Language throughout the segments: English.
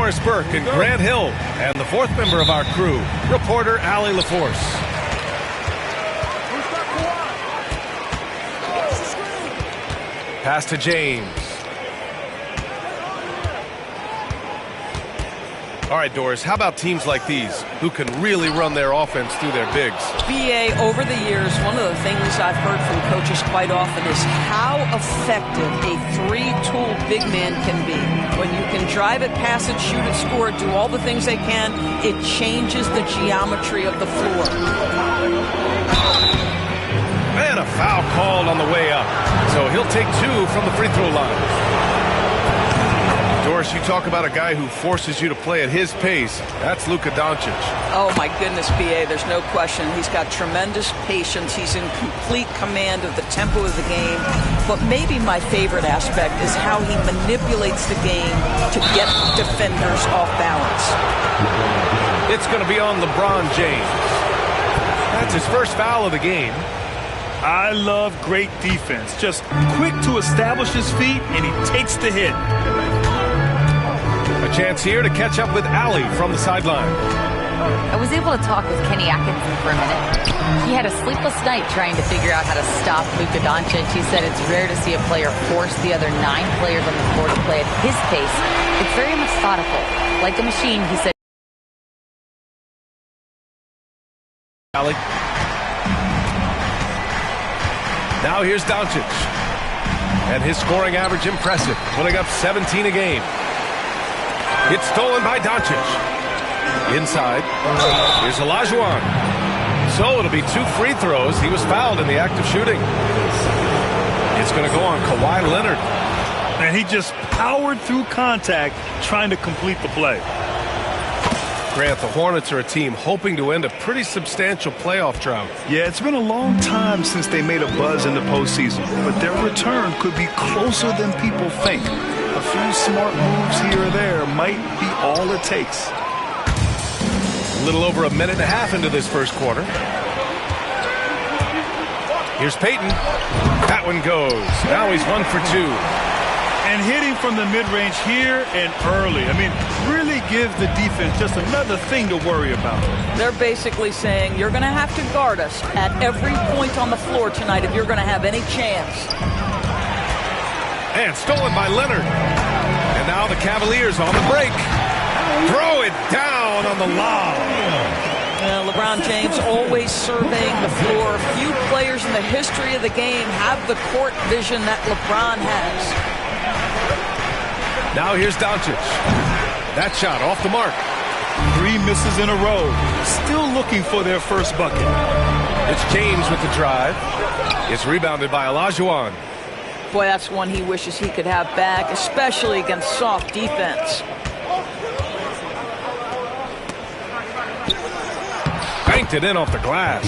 Doris Burke and Grant Hill, and the fourth member of our crew, reporter Allie LaForce. Pass to James. All right, Doris, how about teams like these who can really run their offense through their bigs? BA, over the years, one of the things I've heard from coaches quite often is how effective a three-tool big man can be. When you can drive it, pass it, shoot it, score it, do all the things they can, it changes the geometry of the floor. And a foul called on the way up. So he'll take two from the free throw line. Doris, you talk about a guy who forces you to play at his pace. That's Luka Doncic. Oh, my goodness, BA, there's no question. He's got tremendous patience. He's in complete command of the tempo of the game. But maybe my favorite aspect is how he manipulates the game to get defenders off balance. It's going to be on LeBron James. That's his first foul of the game. I love great defense. Just quick to establish his feet, and he takes the hit. A chance here to catch up with Allie from the sideline. I was able to talk with Kenny Atkinson for a minute. He had a sleepless night trying to figure out how to stop Luka Doncic. He said it's rare to see a player force the other 9 players on the floor to play at his pace. It's very methodical. Like a machine, he said. Allie. Now here's Doncic. And his scoring average impressive, putting up 17 a game. It's stolen by Doncic. Inside. Here's Olajuwon. So it'll be 2 free throws. He was fouled in the act of shooting. It's going to go on Kawhi Leonard. And he just powered through contact trying to complete the play. Grant, the Hornets are a team hoping to end a pretty substantial playoff drought. Yeah, it's been a long time since they made a buzz in the postseason, but their return could be closer than people think. A few smart moves here or there might be all it takes. A little over a minute and a half into this first quarter. Here's Payton. That one goes. Now he's 1 for 2. And hitting from the mid-range here and early. I mean, really gives the defense just another thing to worry about. They're basically saying you're going to have to guard us at every point on the floor tonight if you're going to have any chance. And stolen by Leonard. And now the Cavaliers on the break. Throw it down on the lob. LeBron James always surveying the floor. Few players in the history of the game have the court vision that LeBron has. Now here's Doncic. That shot off the mark. 3 misses in a row. Still looking for their first bucket. It's James with the drive. It's rebounded by Olajuwon. Boy, that's one he wishes he could have back, especially against soft defense. Banked it in off the glass.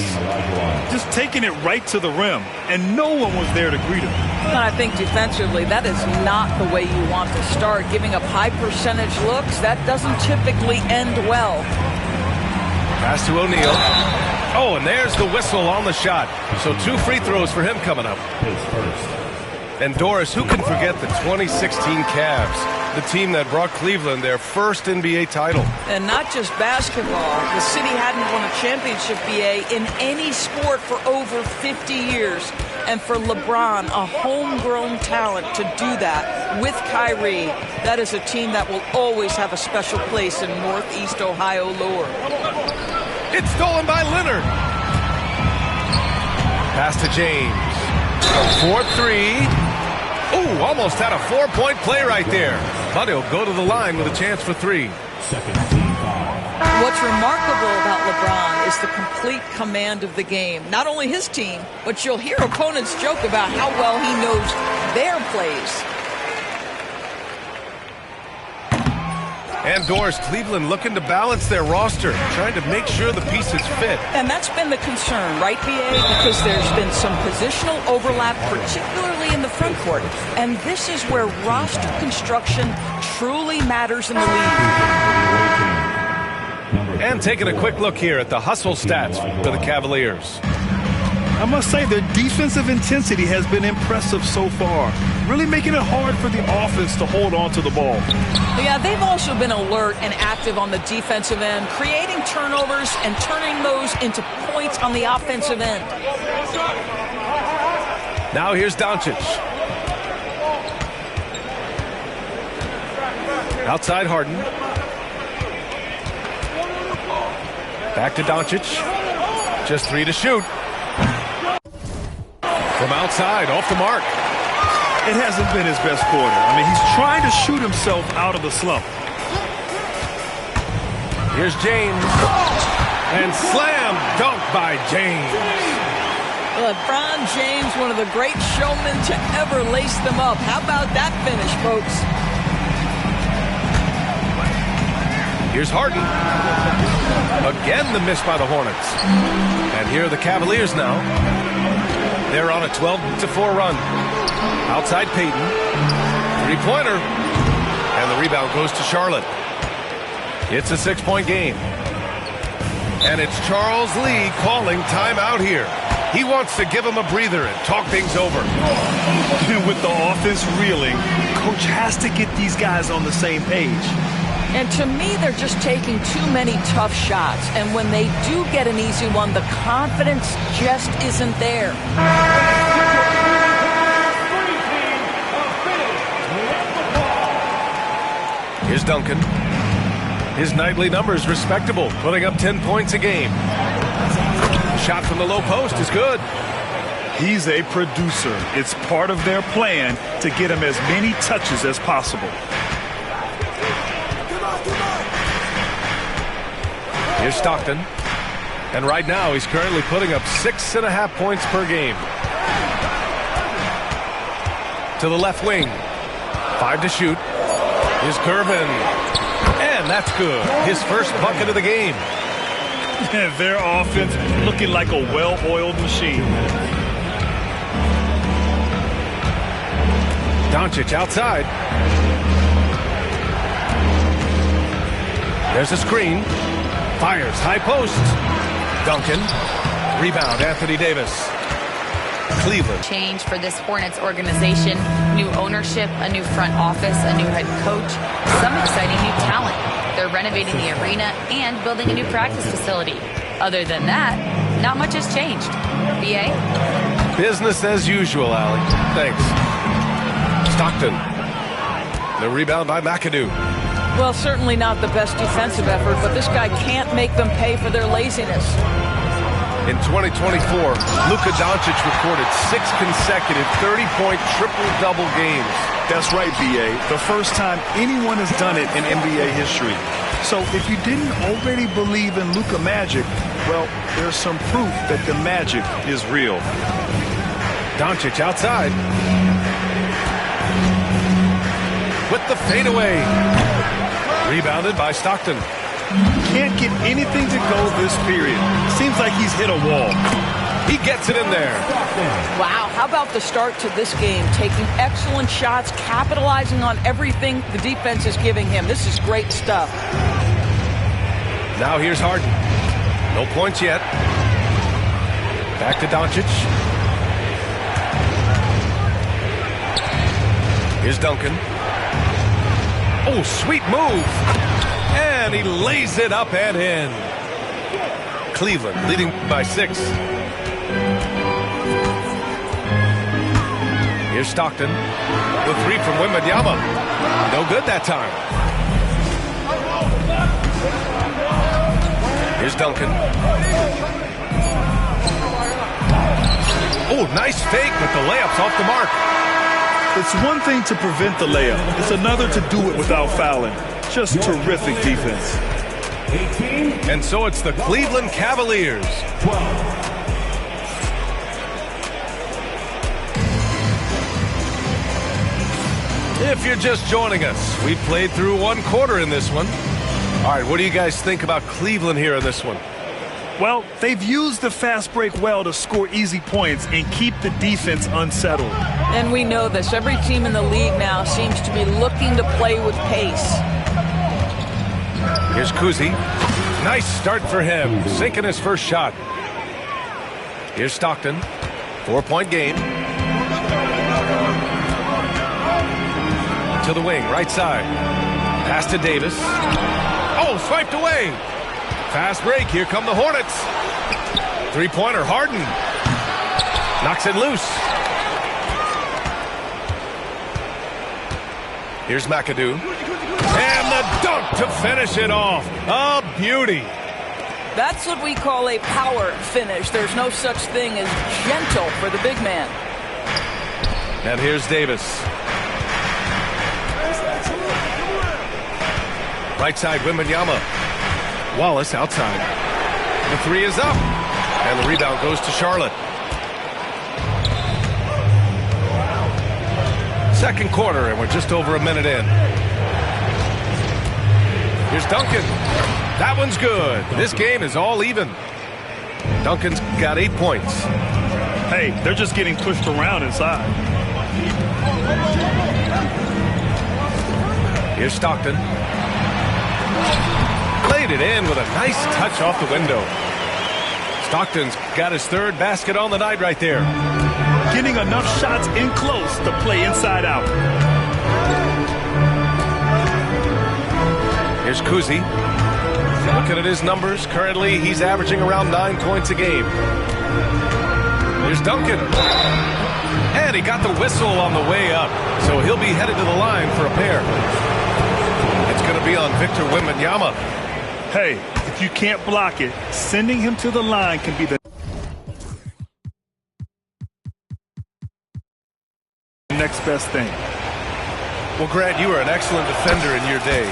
Just taking it right to the rim, and no one was there to greet him. And I think defensively, that is not the way you want to start. Giving up high percentage looks, that doesn't typically end well. Pass to O'Neal. Oh, and there's the whistle on the shot. So 2 free throws for him coming up. And Doris, who can forget the 2016 Cavs, the team that brought Cleveland their first NBA title? And not just basketball. The city hadn't won a championship, BA, in any sport for over 50 years. And for LeBron, a homegrown talent, to do that with Kyrie, that is a team that will always have a special place in Northeast Ohio lore. It's stolen by Leonard. Pass to James. 4-3. Ooh, almost had a 4-point play right there. But he'll go to the line with a chance for 3. What's remarkable about LeBron is the complete command of the game. Not only his team, but you'll hear opponents joke about how well he knows their plays. And Doris, Cleveland looking to balance their roster, trying to make sure the pieces fit. And that's been the concern, right, BA? Because there's been some positional overlap, particularly in the front court. And this is where roster construction truly matters in the league. And taking a quick look here at the hustle stats for the Cavaliers. I must say their defensive intensity has been impressive so far, really making it hard for the offense to hold on to the ball. Yeah, they've also been alert and active on the defensive end, creating turnovers and turning those into points on the offensive end. Now here's Doncic. Outside Harden. Back to Doncic. Just 3 to shoot. From outside, off the mark. It hasn't been his best quarter. I mean, he's trying to shoot himself out of the slump. Here's James. And slam dunk by James. LeBron James, one of the great showmen to ever lace them up. How about that finish, folks? Here's Harden. Again, the miss by the Hornets. And here are the Cavaliers now. They're on a 12-4 run. Outside Payton. Three-pointer. And the rebound goes to Charlotte. It's a 6-point game. And it's Charles Lee calling timeout here. He wants to give him a breather and talk things over. With the offense reeling, coach has to get these guys on the same page. And to me, they're just taking too many tough shots. And when they do get an easy one, the confidence just isn't there. Here's Duncan. His nightly numbers respectable, putting up 10 points a game. Shot from the low post is good. He's a producer. It's part of their plan to get him as many touches as possible. Here's Stockton. And right now, he's currently putting up 6.5 points per game. To the left wing. 5 to shoot. Here's Gervin. And that's good. His first bucket of the game. Their offense looking like a well-oiled machine. Doncic outside. There's a screen. Fires, high post. Duncan. Rebound, Anthony Davis. Cleveland. Change for this Hornets organization. New ownership, a new front office, a new head coach, some exciting new talent. They're renovating the arena and building a new practice facility. Other than that, not much has changed. BA? Business as usual, Allie. Thanks. Stockton. The rebound by McAdoo. Well, certainly not the best defensive effort, but this guy can't make them pay for their laziness. In 2024, Luka Doncic recorded 6 consecutive 30-point triple-double games. That's right, B.A. The first time anyone has done it in NBA history. So if you didn't already believe in Luka Magic, well, there's some proof that the magic is real. Doncic outside. With the fadeaway. Rebounded by Stockton. Can't get anything to go this period. Seems like he's hit a wall. He gets it in there. Wow, how about the start to this game? Taking excellent shots, capitalizing on everything the defense is giving him. This is great stuff. Now here's Harden. No points yet. Back to Doncic. Here's Duncan. Oh, sweet move. And he lays it up and in. Cleveland leading by 6. Here's Stockton. The 3 from Wembanyama. No good that time. Here's Duncan. Oh, nice fake, but the layup's off the mark. It's one thing to prevent the layup. It's another to do it without fouling. Just terrific defense. And so it's the Cleveland Cavaliers. If you're just joining us, we played through 1 quarter in this one. All right, what do you guys think about Cleveland here in this one? Well, they've used the fast break well to score easy points and keep the defense unsettled. And we know this. Every team in the league now seems to be looking to play with pace. Here's Kuzi. Nice start for him, sinking his first shot. Here's Stockton. 4-point game. To the wing, right side. Pass to Davis. Oh, swiped away. Fast break. Here come the Hornets. Three-pointer, Harden. Knocks it loose. Here's McAdoo. And the dunk to finish it off. A beauty. That's what we call a power finish. There's no such thing as gentle for the big man. And here's Davis. Right side, Wembanyama. Wallace outside. The three is up. And the rebound goes to Charlotte. Second quarter, and we're just over a minute in. Here's Duncan. That one's good. This game is all even. Duncan's got 8 points. Hey, they're just getting pushed around inside. Here's Stockton. Played it in with a nice touch off the window. Stockton's got his third basket on the night right there. Getting enough shots in close to play inside out. Here's Kuzi. Looking at his numbers, currently he's averaging around 9 points a game. Here's Duncan. And he got the whistle on the way up, so he'll be headed to the line for a pair. It's going to be on Victor Wembanyama. Hey, if you can't block it, sending him to the line can be the next best thing. Well, Grant, you were an excellent defender in your day.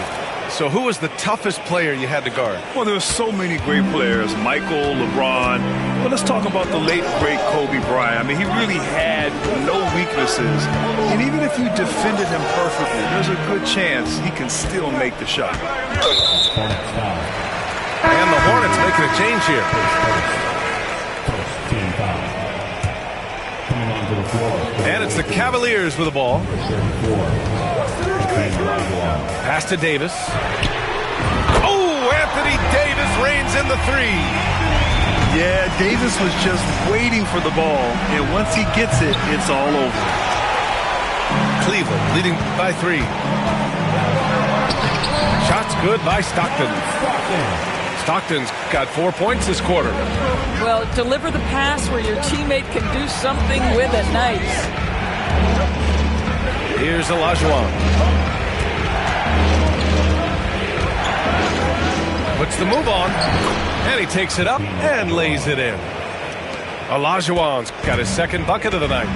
So who was the toughest player you had to guard? Well, there were so many great players, Michael, LeBron. But let's talk about the late, great Kobe Bryant. I mean, he really had no weaknesses. And even if you defended him perfectly, there's a good chance he can still make the shot. And the Hornets making a change here. And it's the Cavaliers with the ball. Pass to Davis. Oh, Anthony Davis reigns in the three. Yeah, Davis was just waiting for the ball, and once he gets it, it's all over. Cleveland leading by 3. Shots good by Stockton. Stockton's got 4 points this quarter. Well, deliver the pass where your teammate can do something with it. Nice. Here's Olajuwon. Puts the move on, and he takes it up and lays it in. Olajuwon's got his second bucket of the night.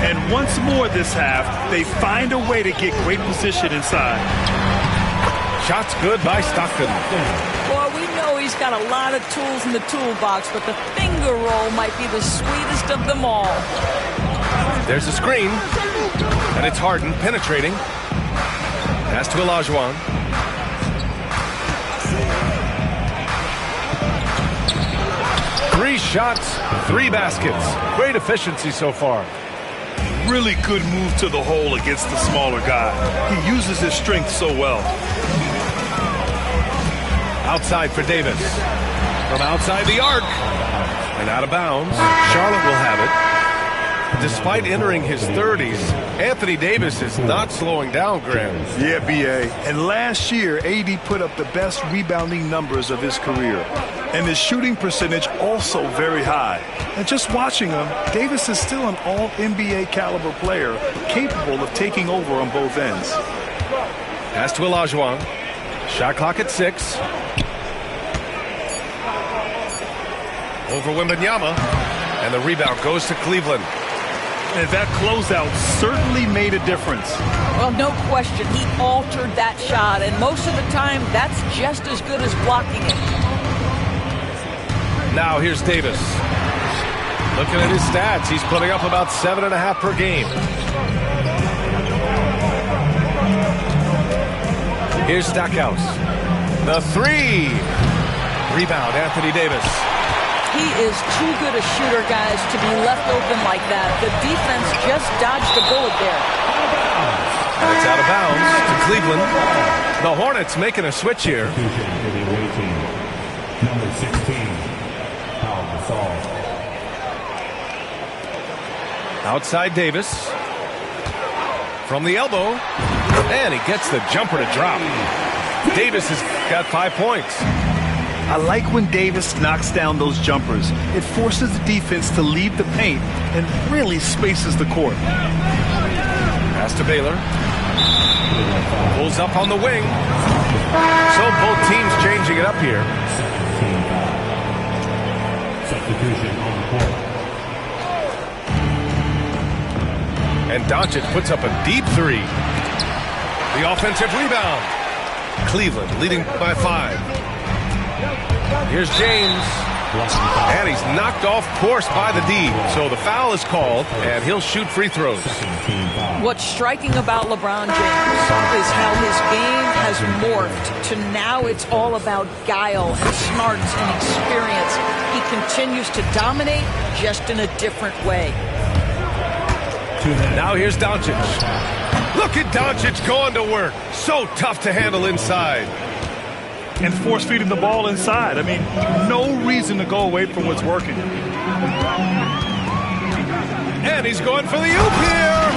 And once more this half, they find a way to get great position inside. Shots good by Stockton. Well, we know he's got a lot of tools in the toolbox, but the finger roll might be the sweetest of them all. There's a screen, and it's Harden penetrating. Pass to Olajuwon. Three shots, 3 baskets. Great efficiency so far. Really good move to the hole against the smaller guy. He uses his strength so well. Outside for Davis. From outside the arc. And out of bounds. Charlotte will have it. Despite entering his 30s, Anthony Davis is not slowing down, Graham. Yeah, B.A. And last year, A.D. put up the best rebounding numbers of his career. And his shooting percentage also very high. And just watching him, Davis is still an all-NBA caliber player, capable of taking over on both ends. Pass to Olajuwon. Shot clock at 6. Over Wembanyama. And the rebound goes to Cleveland. And that closeout certainly made a difference. Well, no question. He altered that shot, and most of the time, that's just as good as blocking it. Now here's Davis. Looking at his stats, he's putting up about 7.5 per game. Here's Stackhouse. The 3. Rebound, Anthony Davis. He is too good a shooter, guys, to be left open like that. The defense just dodged a bullet there. And it's out of bounds to Cleveland. The Hornets making a switch here. Number 16, Pau Gasol. Outside Davis. From the elbow. And he gets the jumper to drop. Davis has got 5 points. I like when Davis knocks down those jumpers. It forces the defense to leave the paint and really spaces the court. Pass to Baylor. Pulls up on the wing. So both teams changing it up here. Substitution on the court. And Doncic puts up a deep 3. The offensive rebound. Cleveland leading by 5. Here's James. And he's knocked off course by the D. So the foul is called, and he'll shoot free throws. What's striking about LeBron James is how his game has morphed to now it's all about guile and smarts and experience. He continues to dominate just in a different way. Now here's Doncic. Look at Doncic going to work. So tough to handle inside. And force feeding the ball inside. I mean, no reason to go away from what's working. And he's going for the oop here.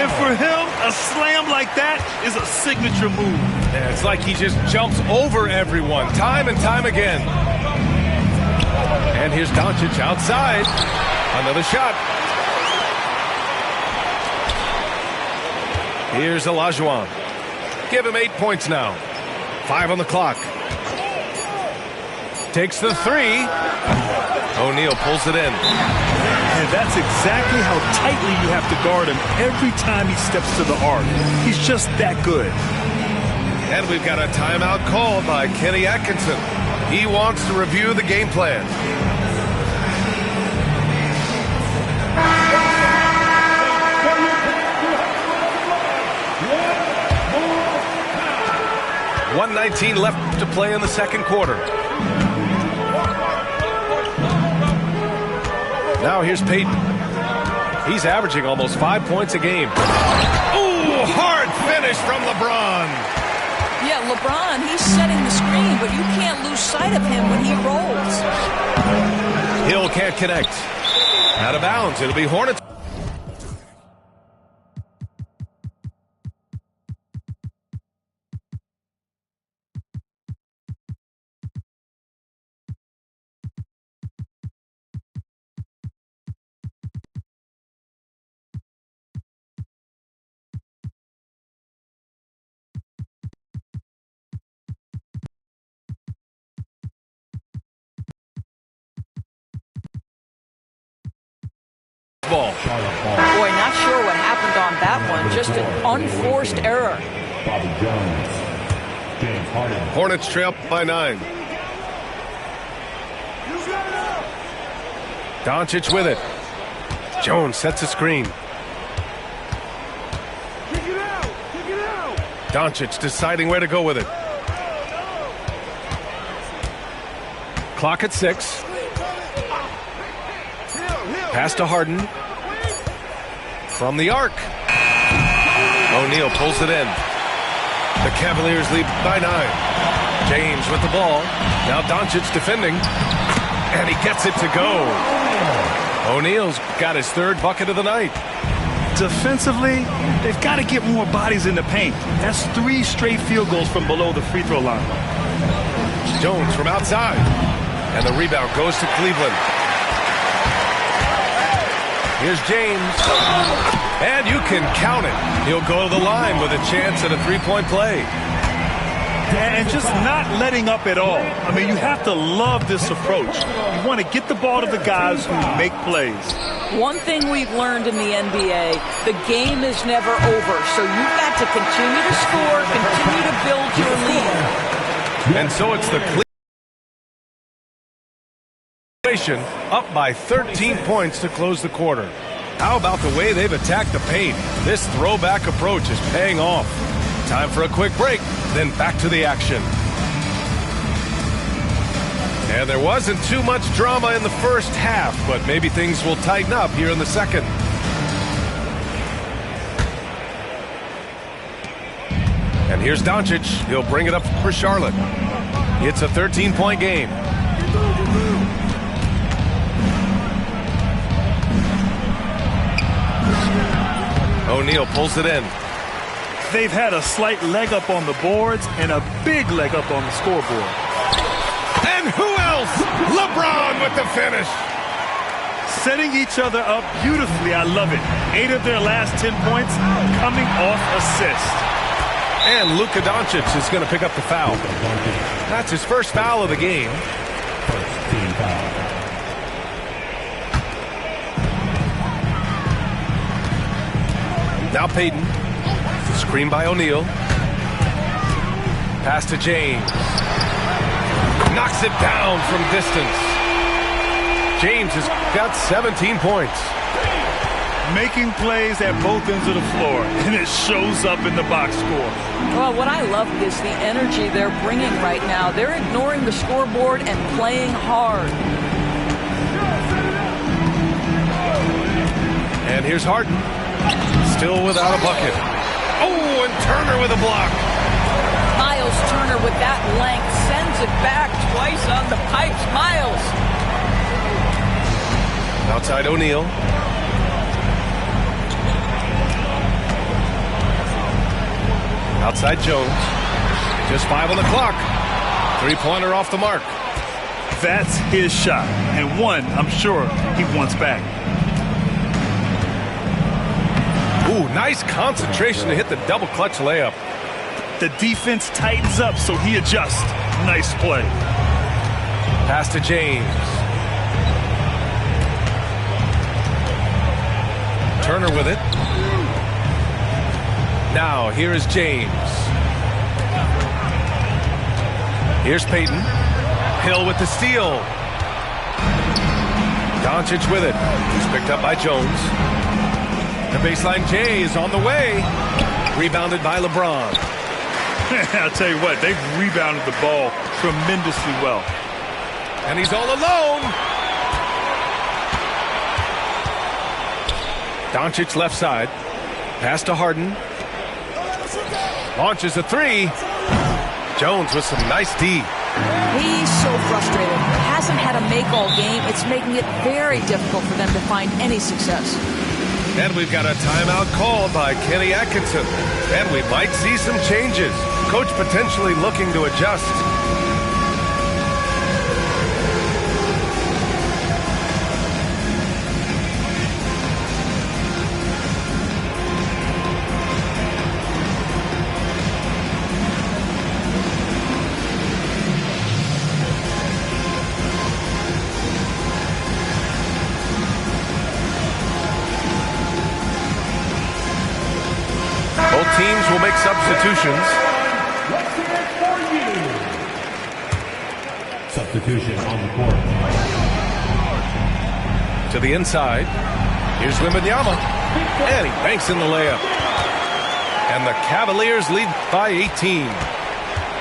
And for him, a slam like that is a signature move. Yeah, it's like he just jumps over everyone time and time again. And here's Doncic outside. Another shot. Here's Olajuwon. Give him 8 points now. 5 on the clock. Takes the 3. O'Neal pulls it in. And that's exactly how tightly you have to guard him every time he steps to the arc. He's just that good. And we've got a timeout called by Kenny Atkinson. He wants to review the game plan. .119 left to play in the second quarter. Now here's Payton. He's averaging almost 5 points a game. Ooh, hard finish from LeBron. Yeah, LeBron, he's setting the screen, but you can't lose sight of him when he rolls. Hill can't connect. Out of bounds. It'll be Hornets. Ball. Boy, not sure what happened on that one. Just an unforced error. Bobby Jones. James Harden. Hornets trail by 9. Doncic with it. Jones sets a screen. Doncic deciding where to go with it. Clock at 6. Pass to Harden. From the arc. O'Neal pulls it in. The Cavaliers lead by 9. James with the ball. Now Doncic defending. And he gets it to go. O'Neal's got his 3rd bucket of the night. Defensively, they've got to get more bodies in the paint. That's 3 straight field goals from below the free throw line. Jones from outside. And the rebound goes to Cleveland. Here's James. And you can count it. He'll go to the line with a chance at a 3-point play. And just not letting up at all. I mean, you have to love this approach. You want to get the ball to the guys who make plays. One thing we've learned in the NBA, the game is never over. So you've got to continue to score, continue to build your lead. And so it's the Cleveland up by 13 points to close the quarter. How about the way they've attacked the paint? This throwback approach is paying off. Time for a quick break, then back to the action. And there wasn't too much drama in the first half, but maybe things will tighten up here in the second. And here's Doncic. He'll bring it up for Charlotte. It's a 13-point game. O'Neal pulls it in. They've had a slight leg up on the boards and a big leg up on the scoreboard. And who else? LeBron with the finish. Setting each other up beautifully. I love it. 8 of their last 10 points coming off assist. And Luka Doncic is going to pick up the foul. That's his first foul of the game. First team foul. Now Payton. Screen by O'Neal. Pass to James. Knocks it down from distance. James has got 17 points. Making plays at both ends of the floor, and it shows up in the box score. Well, what I love is the energy they're bringing right now. They're ignoring the scoreboard and playing hard. And here's Harden. Still without a bucket. Oh, and Turner with a block. Miles Turner with that length sends it back twice on the pipes. Miles. Outside O'Neal. Outside Jones. Just 5 on the clock. 3-pointer off the mark. That's his shot, and one I'm sure he wants back. Ooh, nice concentration to hit the double clutch layup. The defense tightens up, so he adjusts. Nice play. Pass to James. Turner with it. Now, here is James. Here's Payton. Hill with the steal. Doncic with it. He's picked up by Jones. The baseline J is on the way. Rebounded by LeBron. I'll tell you what, they've rebounded the ball tremendously well. And he's all alone. Doncic left side. Pass to Harden. Launches a 3. Jones with some nice D. He's so frustrated. Hasn't had a make all game. It's making it very difficult for them to find any success. And we've got a timeout called by Kenny Atkinson. And we might see some changes. Coach potentially looking to adjust. Both teams will make substitutions. Substitution on the court. To the inside. Here's Wembanyama. And he banks in the layup. And the Cavaliers lead by 18.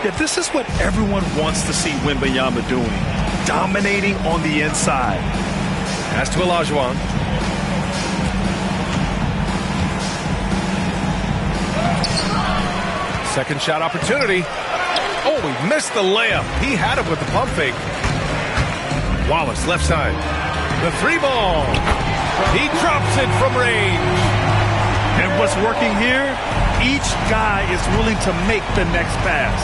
Yeah, this is what everyone wants to see Wembanyama doing. Dominating on the inside. Pass to Olajuwon. Second shot opportunity. Oh, he missed the layup. He had it with the pump fake. Wallace, left side. The 3-ball. He drops it from range. And what's working here? Each guy is willing to make the next pass.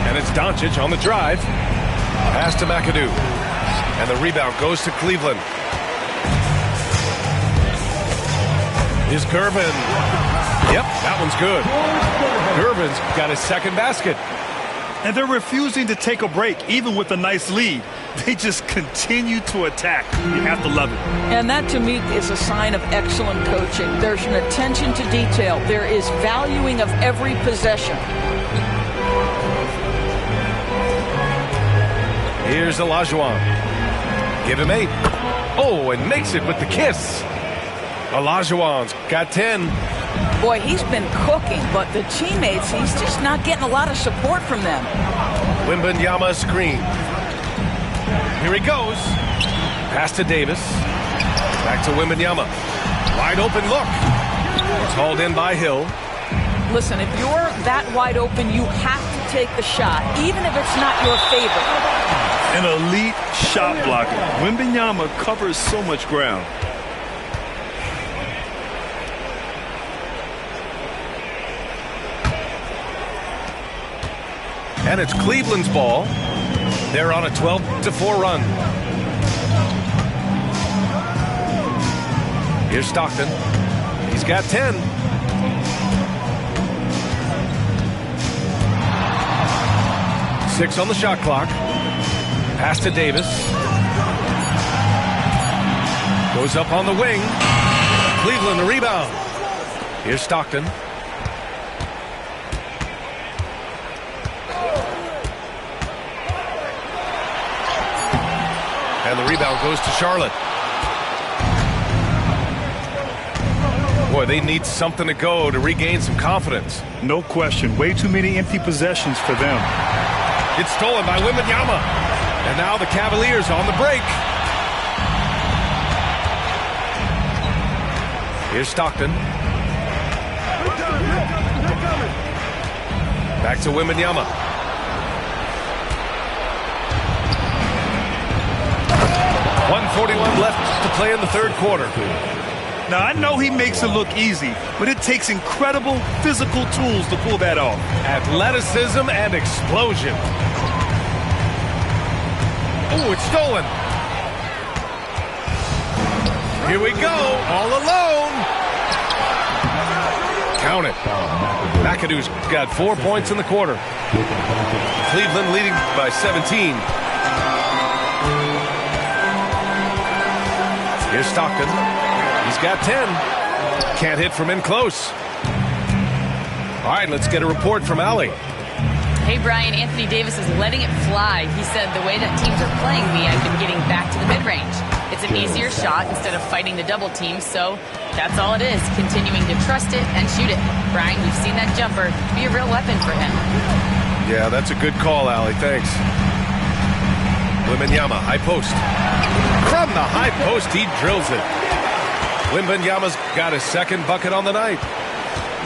And it's Doncic on the drive. Pass to McAdoo. And the rebound goes to Cleveland. Is Gervin. Yep, that one's good. Gervin's got his second basket. And they're refusing to take a break, even with a nice lead. They just continue to attack. You have to love it. And that, to me, is a sign of excellent coaching. There's an attention to detail. There is valuing of every possession. Here's Olajuwon. Give him 8. Oh, and makes it with the kiss. Olajuwon's got 10. Boy, he's been cooking, but the teammates, he's just not getting a lot of support from them. Wembanyama screen. Here he goes. Pass to Davis. Back to Wembanyama. Wide open look. It's hauled in by Hill. Listen, if you're that wide open, you have to take the shot, even if it's not your favorite. An elite shot blocker. Wembanyama covers so much ground. And it's Cleveland's ball. They're on a 12-4 run. Here's Stockton. He's got 10. Six on the shot clock. Pass to Davis. Goes up on the wing. Cleveland the rebound. Here's Stockton. And the rebound goes to Charlotte. Boy, they need something to go to regain some confidence. No question. Way too many empty possessions for them. It's stolen by Wembanyama. And now the Cavaliers on the break. Here's Stockton. Back to Wembanyama. .141 left to play in the third quarter. Now, I know he makes it look easy, but it takes incredible physical tools to pull that off. Athleticism and explosion. Oh, it's stolen. Here we go, all alone. Count it. McAdoo's got 4 points in the quarter. Cleveland leading by 17. Here's Stockton. He's got 10. Can't hit from in close. All right, let's get a report from Allie. Hey, Brian, Anthony Davis is letting it fly. He said the way that teams are playing me, I've been getting back to the mid-range. It's an easier shot instead of fighting the double team, so that's all it is, continuing to trust it and shoot it. Brian, we've seen that jumper be a real weapon for him. Yeah, that's a good call, Allie. Thanks. Wembanyama, high post. From the high post, he drills it. Wembanyama's got his second bucket on the night.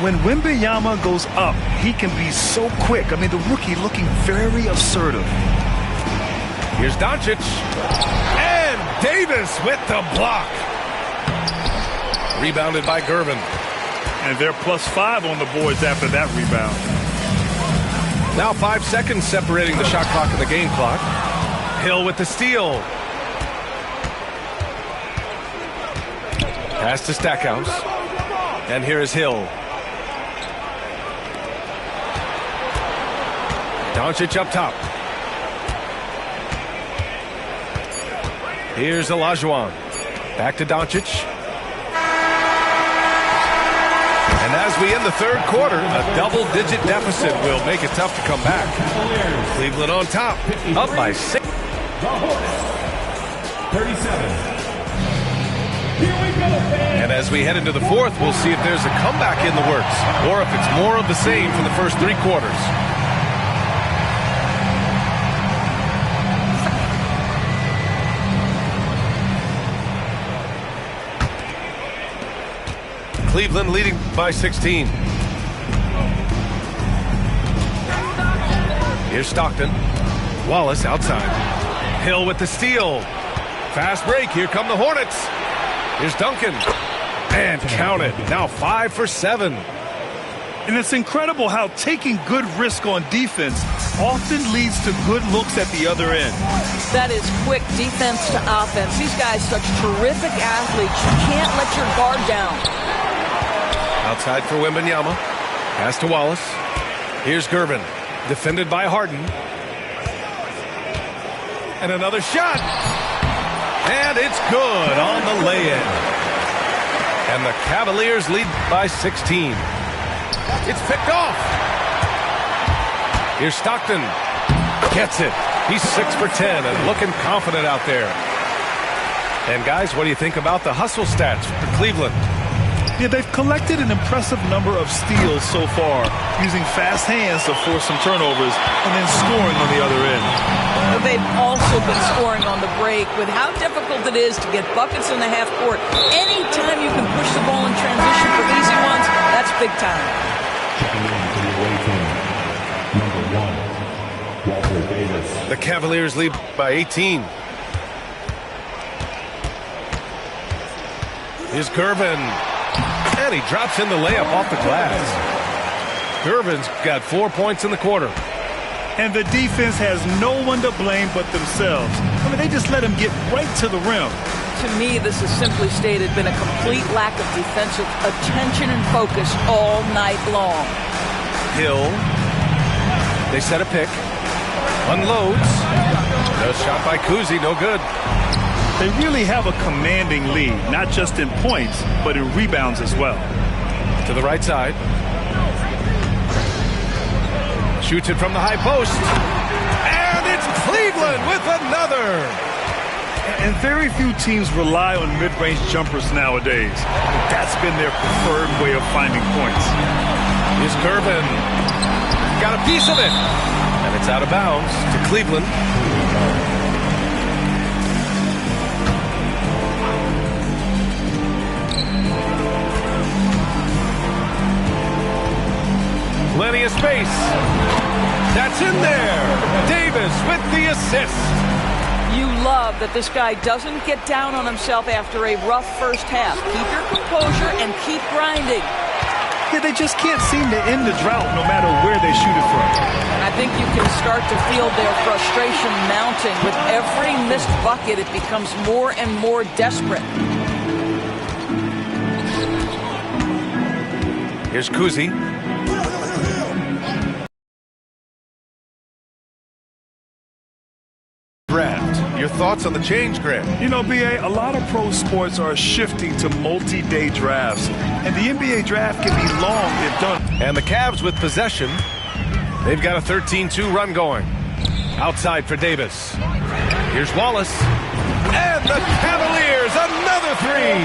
When Wembanyama goes up, he can be so quick. I mean, the rookie looking very assertive. Here's Doncic. And Davis with the block. Rebounded by Gervin. And they're +5 on the boards after that rebound. Now 5 seconds separating the shot clock and the game clock. Hill with the steal. Pass to Stackhouse. And here is Hill. Doncic up top. Here's Olajuwon. Back to Doncic. And as we end the third quarter, a double-digit deficit will make it tough to come back. Cleveland on top, up by 6. 37. And as we head into the fourth, we'll see if there's a comeback in the works or if it's more of the same from the first 3 quarters. Cleveland leading by 16. Here's Stockton. Wallace outside. Hill with the steal. Fast break. Here come the Hornets. Here's Duncan. And count it. Now 5 for 7. And it's incredible how taking good risk on defense often leads to good looks at the other end. That is quick defense to offense. These guys such terrific athletes. You can't let your guard down. Outside for Wembanyama. Pass to Wallace. Here's Gervin. Defended by Harden. And another shot. And it's good on the lay-in. And the Cavaliers lead by 16. It's picked off. Here's Stockton. Gets it. He's 6 for 10 and looking confident out there. And guys, what do you think about the hustle stats for Cleveland? Yeah, they've collected an impressive number of steals so far, using fast hands to force some turnovers and then scoring on the other end. They've also been scoring on the break. With how difficult it is to get buckets in the half court, anytime you can push the ball in transition for easy ones, that's big time. Checking in for the away team, number 1, Walter Spencer Davis. The Cavaliers lead by 18. Here's Gervin. And he drops in the layup off the glass. Gervin's got 4 points in the quarter. And the defense has no one to blame but themselves. I mean, they just let him get right to the rim. To me, this has simply stated been a complete lack of defensive attention and focus all night long. Hill. They set a pick. Unloads. No shot by Kuzi, no good. They really have a commanding lead, not just in points, but in rebounds as well. To the right side. Shoots it from the high post. And it's Cleveland with another. And very few teams rely on mid-range jumpers nowadays. That's been their preferred way of finding points. Here's Gervin. Got a piece of it. And it's out of bounds to Cleveland. Plenty of space. That's in there. Davis with the assist. You love that this guy doesn't get down on himself after a rough first half. Keep your composure and keep grinding. Yeah, they just can't seem to end the drought no matter where they shoot it from. I think you can start to feel their frustration mounting. With every missed bucket, it becomes more and more desperate. Here's Kuzi. Draft. Your thoughts on the change, Grant? You know, B.A., a lot of pro sports are shifting to multi-day drafts, and the NBA draft can be long if done. And the Cavs with possession. They've got a 13-2 run going. Outside for Davis. Here's Wallace. And the Cavaliers, another three.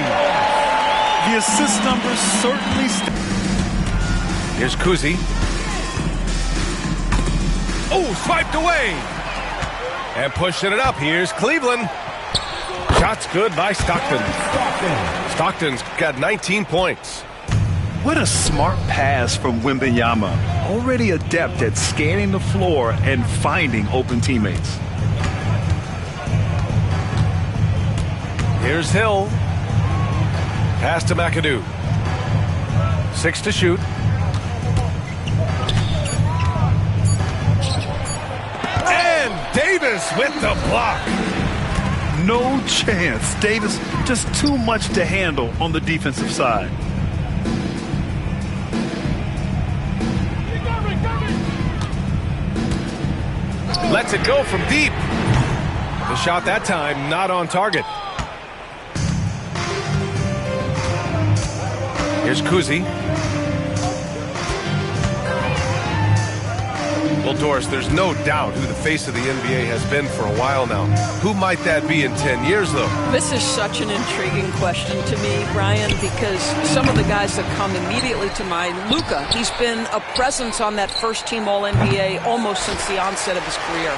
The assist numbers certainly Here's Kuzi. Oh, swiped away. And pushing it up. Here's Cleveland. Shot's good by Stockton. Stockton's got 19 points. What a smart pass from Wembanyama. Already adept at scanning the floor and finding open teammates. Here's Hill. Pass to McAdoo. 6 to shoot. And Davis with the block. No chance. Davis just too much to handle on the defensive side. Lets it go from deep. The shot that time not on target. Here's Kuzi. Well, Doris, there's no doubt who the face of the NBA has been for a while now. Who might that be in 10 years, though? This is such an intriguing question to me, Brian, because some of the guys that come immediately to mind, Luka, he's been a presence on that first-team All-NBA almost since the onset of his career.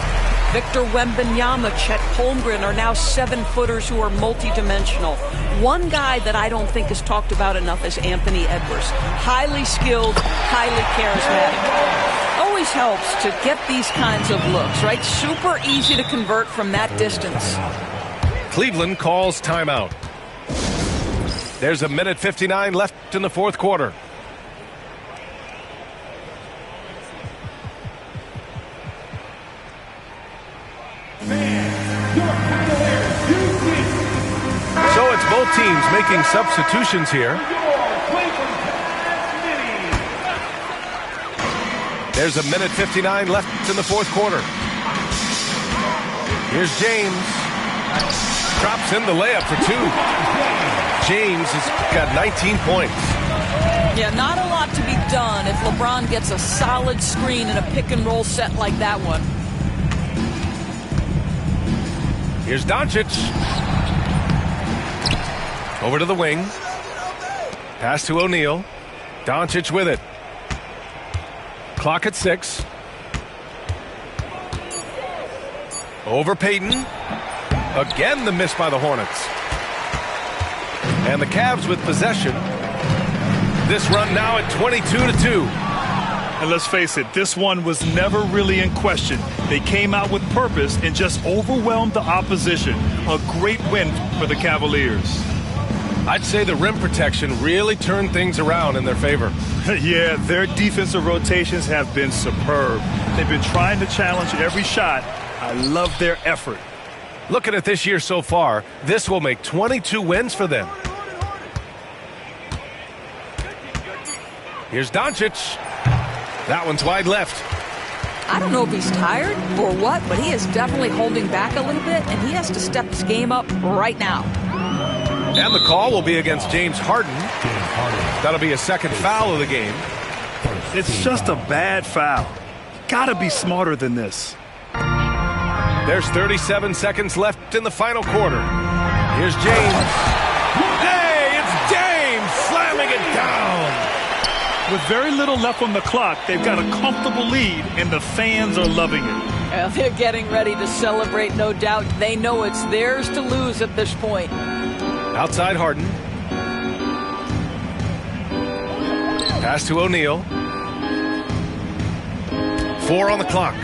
Victor Wembanyama, Chet Holmgren are now 7-footers who are multidimensional. One guy that I don't think is talked about enough is Anthony Edwards. Highly skilled, highly charismatic. Always helps to get these kinds of looks, right? Super easy to convert from that distance. Cleveland calls timeout. There's a minute 59 left in the fourth quarter. So it's both teams making substitutions here. There's a minute 59 left in the fourth quarter. Here's James. Drops in the layup for two. James has got 19 points. Yeah, not a lot to be done if LeBron gets a solid screen in a pick-and-roll set like that one. Here's Doncic. Over to the wing. Pass to O'Neal. Doncic with it. Clock at 6. Over Payton. Again the miss by the Hornets. And the Cavs with possession. This run now at 22-2. And let's face it, this one was never really in question. They came out with purpose and just overwhelmed the opposition. A great win for the Cavaliers. I'd say the rim protection really turned things around in their favor. Yeah, their defensive rotations have been superb. They've been trying to challenge every shot. I love their effort. Looking at this year so far, this will make 22 wins for them. Here's Doncic. That one's wide left. I don't know if he's tired or what, but he is definitely holding back a little bit, and he has to step his game up right now. And the call will be against James Harden. That'll be a second foul of the game. It's just a bad foul. Gotta be smarter than this. There's 37 seconds left in the final quarter. Here's James. Hey, it's James slamming it down. With very little left on the clock, they've got a comfortable lead, and the fans are loving it. Well, they're getting ready to celebrate, no doubt. They know it's theirs to lose at this point. Outside Harden. Pass to O'Neal. 4 on the clock.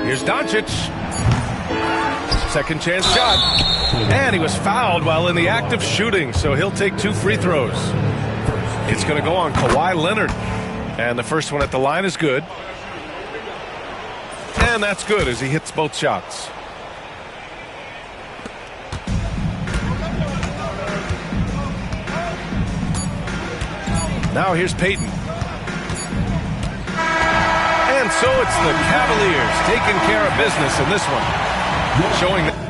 Here's Doncic. Second chance shot. And he was fouled while in the act of shooting, so he'll take 2 free throws. It's going to go on Kawhi Leonard. And the first one at the line is good. And that's good as he hits both shots. Now here's Payton. And so it's the Cavaliers taking care of business in this one, showing that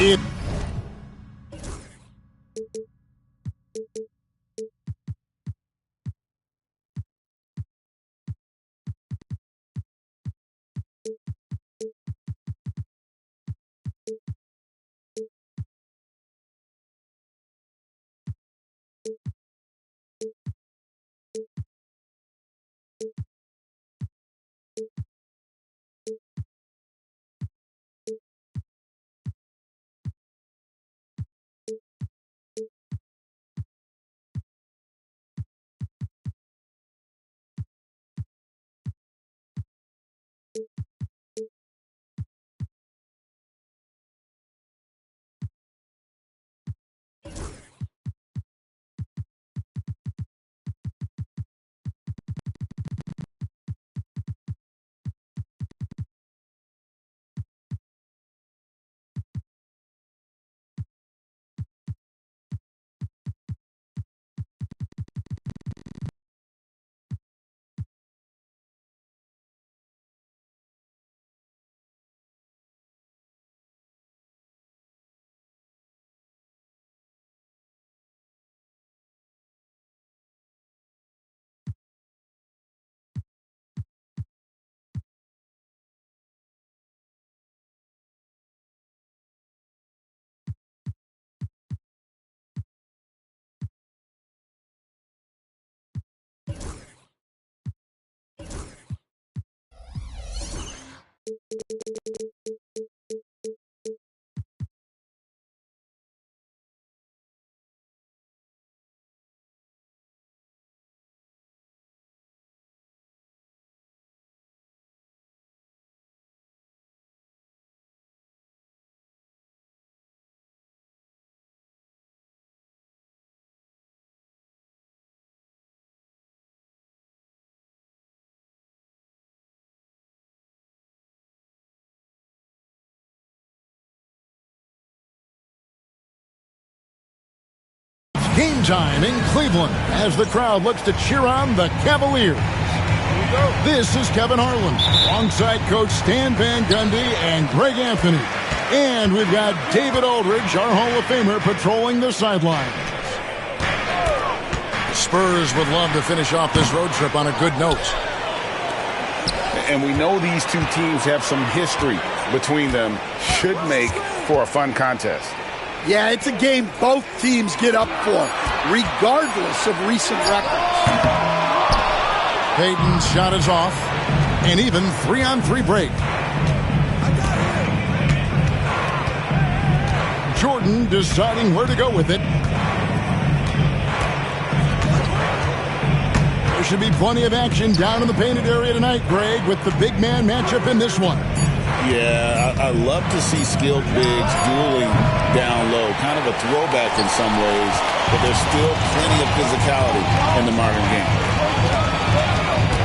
It game time in Cleveland as the crowd looks to cheer on the Cavaliers. This is Kevin Harlan alongside Coach Stan Van Gundy and Greg Anthony. And we've got David Aldridge, our Hall of Famer, patrolling the sidelines. The Spurs would love to finish off this road trip on a good note. And we know these two teams have some history between them. Should make for a fun contest. Yeah, it's a game both teams get up for, regardless of recent records. Payton's shot is off. An even 3-on-3 break. Jordan deciding where to go with it. There should be plenty of action down in the painted area tonight, Greg, with the big man matchup in this one. Yeah, I love to see skilled bigs dueling down low. Kind of a throwback in some ways, but there's still plenty of physicality in the modern game.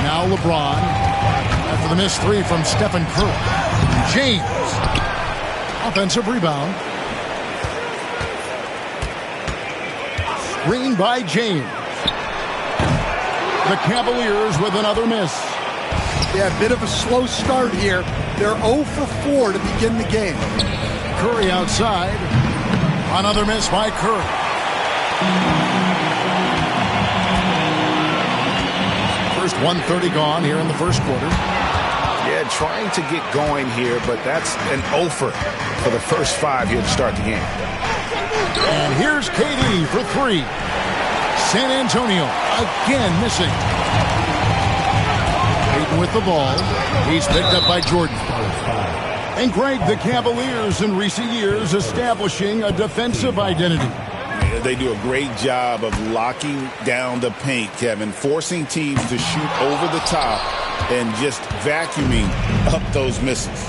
Now LeBron, after the missed three from Stephen Curry. James, offensive rebound. Screen by James. The Cavaliers with another miss. Yeah, a bit of a slow start here. They're 0 for 4 to begin the game. Curry outside. Another miss by Curry. First 1:30 gone here in the first quarter. Yeah, trying to get going here, but that's an offer for the first 5 here to start the game. And here's KD for 3. San Antonio again missing. Payton with the ball. He's picked up by Jordan. And Greg, the Cavaliers in recent years establishing a defensive identity. Yeah, they do a great job of locking down the paint, Kevin, forcing teams to shoot over the top and just vacuuming up those misses.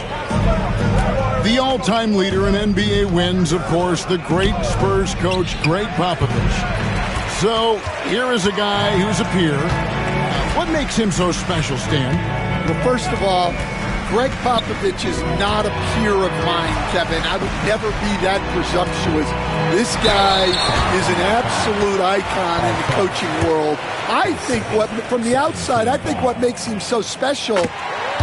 The all-time leader in NBA wins, of course, the great Spurs coach, Greg Popovich. So here is a guy who's a peer. What makes him so special, Stan? Well, first of all, Greg Popovich is not a peer of mine, Kevin. I would never be that presumptuous. This guy is an absolute icon in the coaching world. I think from the outside, I think what makes him so special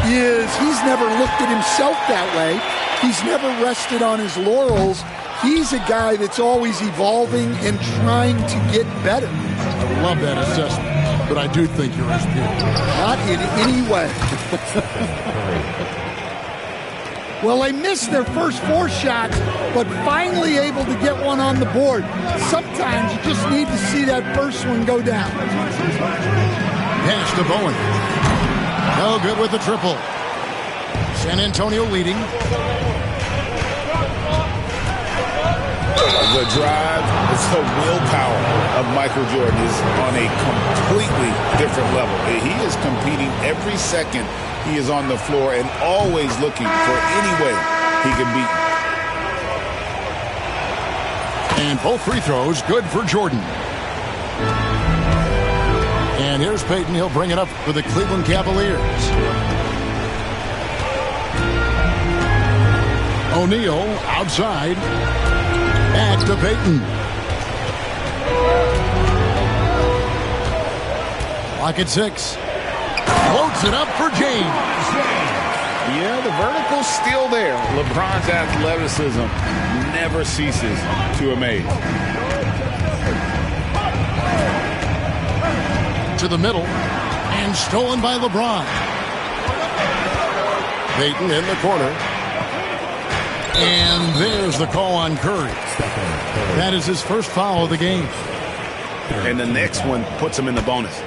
is he's never looked at himself that way. He's never rested on his laurels. He's a guy that's always evolving and trying to get better. I love that assessment, but I do think you're his peer. Not in any way. Well, they missed their first 4 shots, but finally able to get one on the board. Sometimes you just need to see that first one go down. Pass to Bowen. No good with the triple. San Antonio leading. The drive, the willpower of Michael Jordan is on a completely different level. He is competing every second he is on the floor and always looking for any way he can beat him. And both free throws good for Jordan. And here's Payton. He'll bring it up for the Cleveland Cavaliers. O'Neal outside. Back to Payton. Clock at 6. Floats it up for James. Yeah, the vertical's still there. LeBron's athleticism never ceases to amaze. To the middle. And stolen by LeBron. Payton in the corner. And there's the call on Curry. That is his first foul of the game. And the next one puts him in the bonus.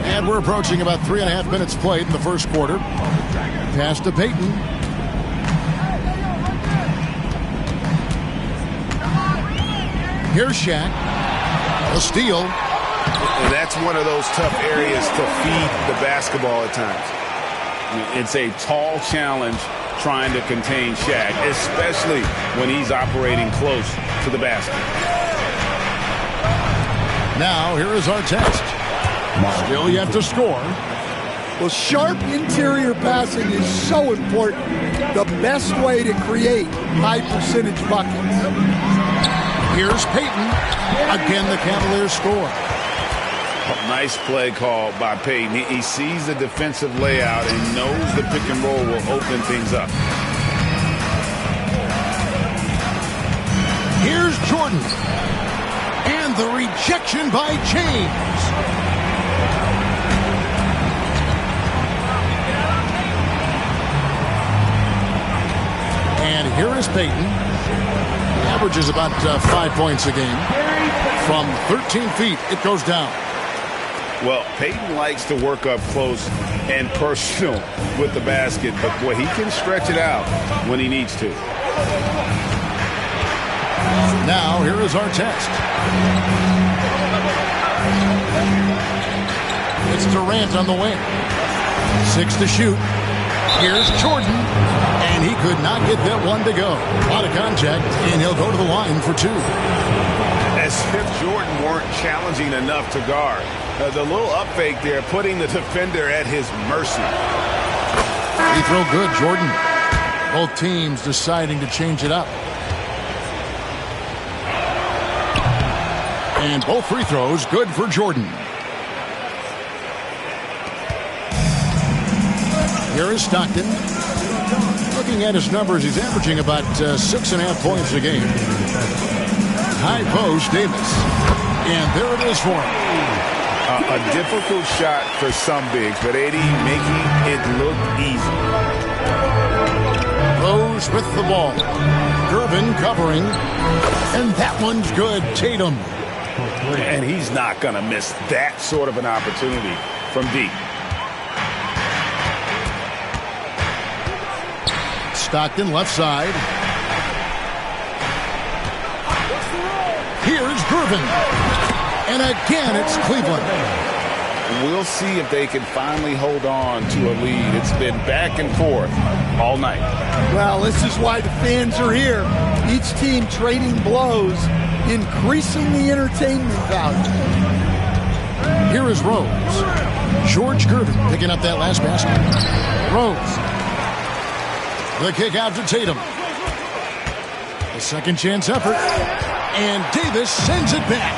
And we're approaching about 3.5 minutes played in the first quarter. Pass to Payton. Here's Shaq. A steal. And that's one of those tough areas to feed the basketball at times. It's a tall challenge trying to contain Shaq, especially when he's operating close to the basket. Now, here is our test. Still yet to score. Well, sharp interior passing is so important. The best way to create high-percentage buckets. Here's Payton. Again, the Cavaliers score. Nice play call by Payton. He sees the defensive layout and knows the pick and roll will open things up. Here's Jordan. And the rejection by James. And here is Payton. Averages about 5 points a game. From 13 feet, it goes down. Well, Payton likes to work up close and personal with the basket, but boy, he can stretch it out when he needs to. Now, here is our test. It's Durant on the wing. 6 to shoot. Here's Jordan. And he could not get that one to go. A lot of contact, and he'll go to the line for 2. As if Jordan weren't challenging enough to guard. The little up fake there, putting the defender at his mercy. Free throw good, Jordan. Both teams deciding to change it up. And both free throws good for Jordan. Here is Stockton. Looking at his numbers, he's averaging about 6.5 points a game. High post, Davis. And there it is for him. A difficult shot for some bigs, but AD making it look easy. Rose with the ball. Gervin covering. And that one's good. Tatum. And he's not going to miss that sort of an opportunity from deep. Stockton left side. Here's Gervin. And again, it's Cleveland. We'll see if they can finally hold on to a lead. It's been back and forth all night. Well, this is why the fans are here. Each team trading blows, increasing the entertainment value. Here is Rose. George Gervin picking up that last basket. Rose. The kick out to Tatum. The second chance effort. And Davis sends it back.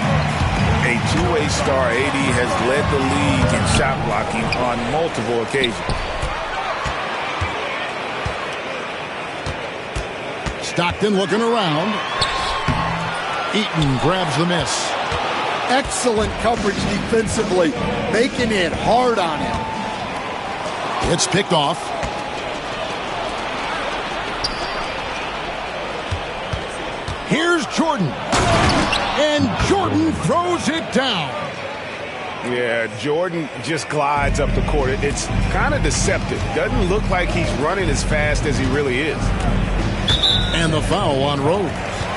A two-way star, AD has led the league in shot blocking on multiple occasions. Stockton looking around. Eaton grabs the miss. Excellent coverage defensively, making it hard on him. It's picked off. Here's Jordan. And Jordan throws it down. Yeah, Jordan just glides up the court. It's kind of deceptive. Doesn't look like he's running as fast as he really is. And the foul on Rose.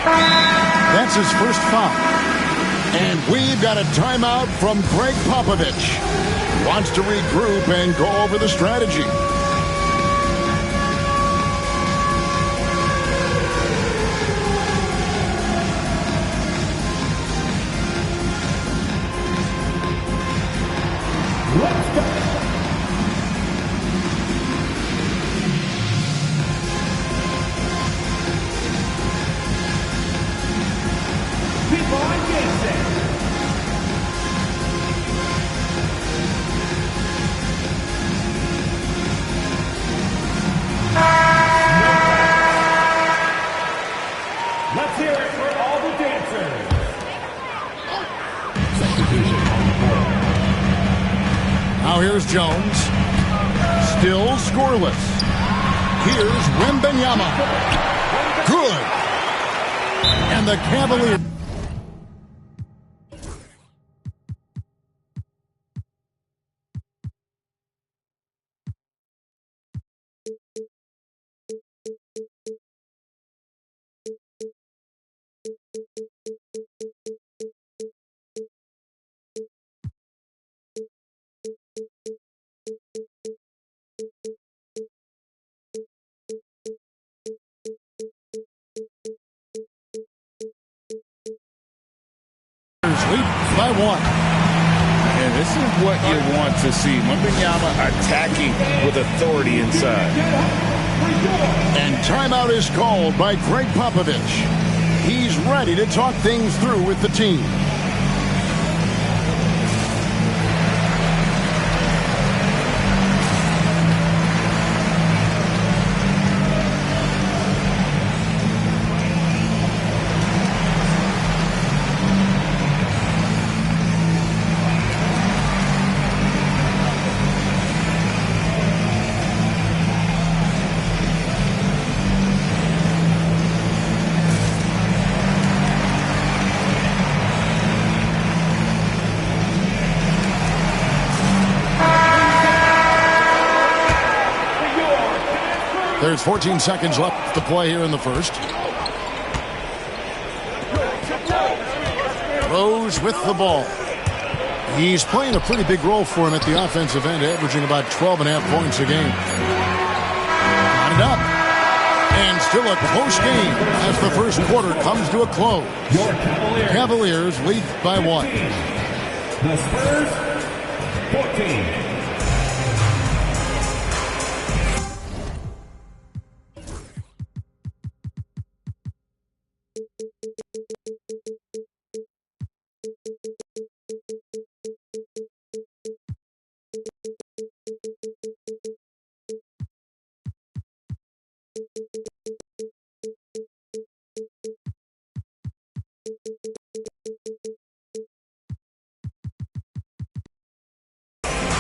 That's his first foul. And we've got a timeout from Greg Popovich. Wants to regroup and go over the strategy. Now here's Jones. Still scoreless. Here's Wembanyama. Good. And the Cavaliers. Lead by one. And this is what you want to see. Wembanyama attacking with authority inside. And timeout is called by Greg Popovich. He's ready to talk things through with the team. There's 14 seconds left to play here in the first. Rose with the ball. He's playing a pretty big role for him at the offensive end, averaging about 12.5 points a game. Got it up. And still a close game as the first quarter comes to a close. Your Cavaliers lead by one. The Spurs, 14.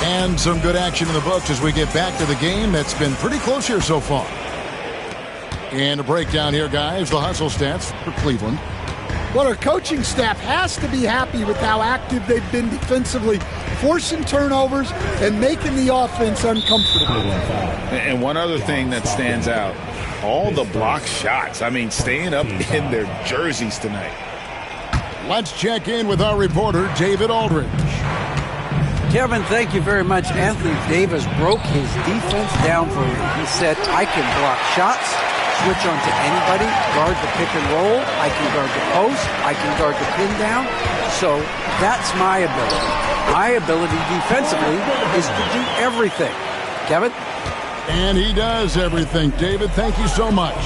And some good action in the books as we get back to the game that's been pretty close here so far. And a breakdown here, guys. The hustle stats for Cleveland. Well, our coaching staff has to be happy with how active they've been defensively, forcing turnovers and making the offense uncomfortable. And one other thing that stands out, all the block shots. I mean, staying up in their jerseys tonight. Let's check in with our reporter, David Aldridge. Kevin, thank you very much. Anthony Davis broke his defense down for me. He said, I can block shots, switch on to anybody, guard the pick and roll, I can guard the post, I can guard the pin down. So that's my ability. My ability defensively is to do everything. Kevin? And he does everything. David, thank you so much.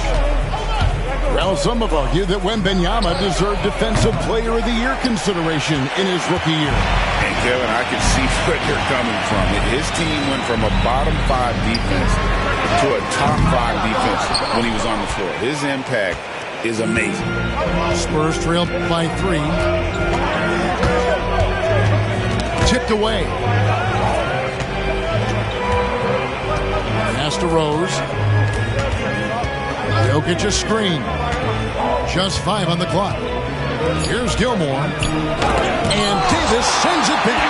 Well, some have argued that Wembanyama deserved Defensive Player of the Year consideration in his rookie year. And Kevin, I can see where you're coming from. His team went from a bottom 5 defense to a top 5 defense when he was on the floor. His impact is amazing. Spurs trail by 3. Tipped away. Pass to Rose. Jokic a screen. Just 5 on the clock. Here's Gilmore. And Davis sends it back.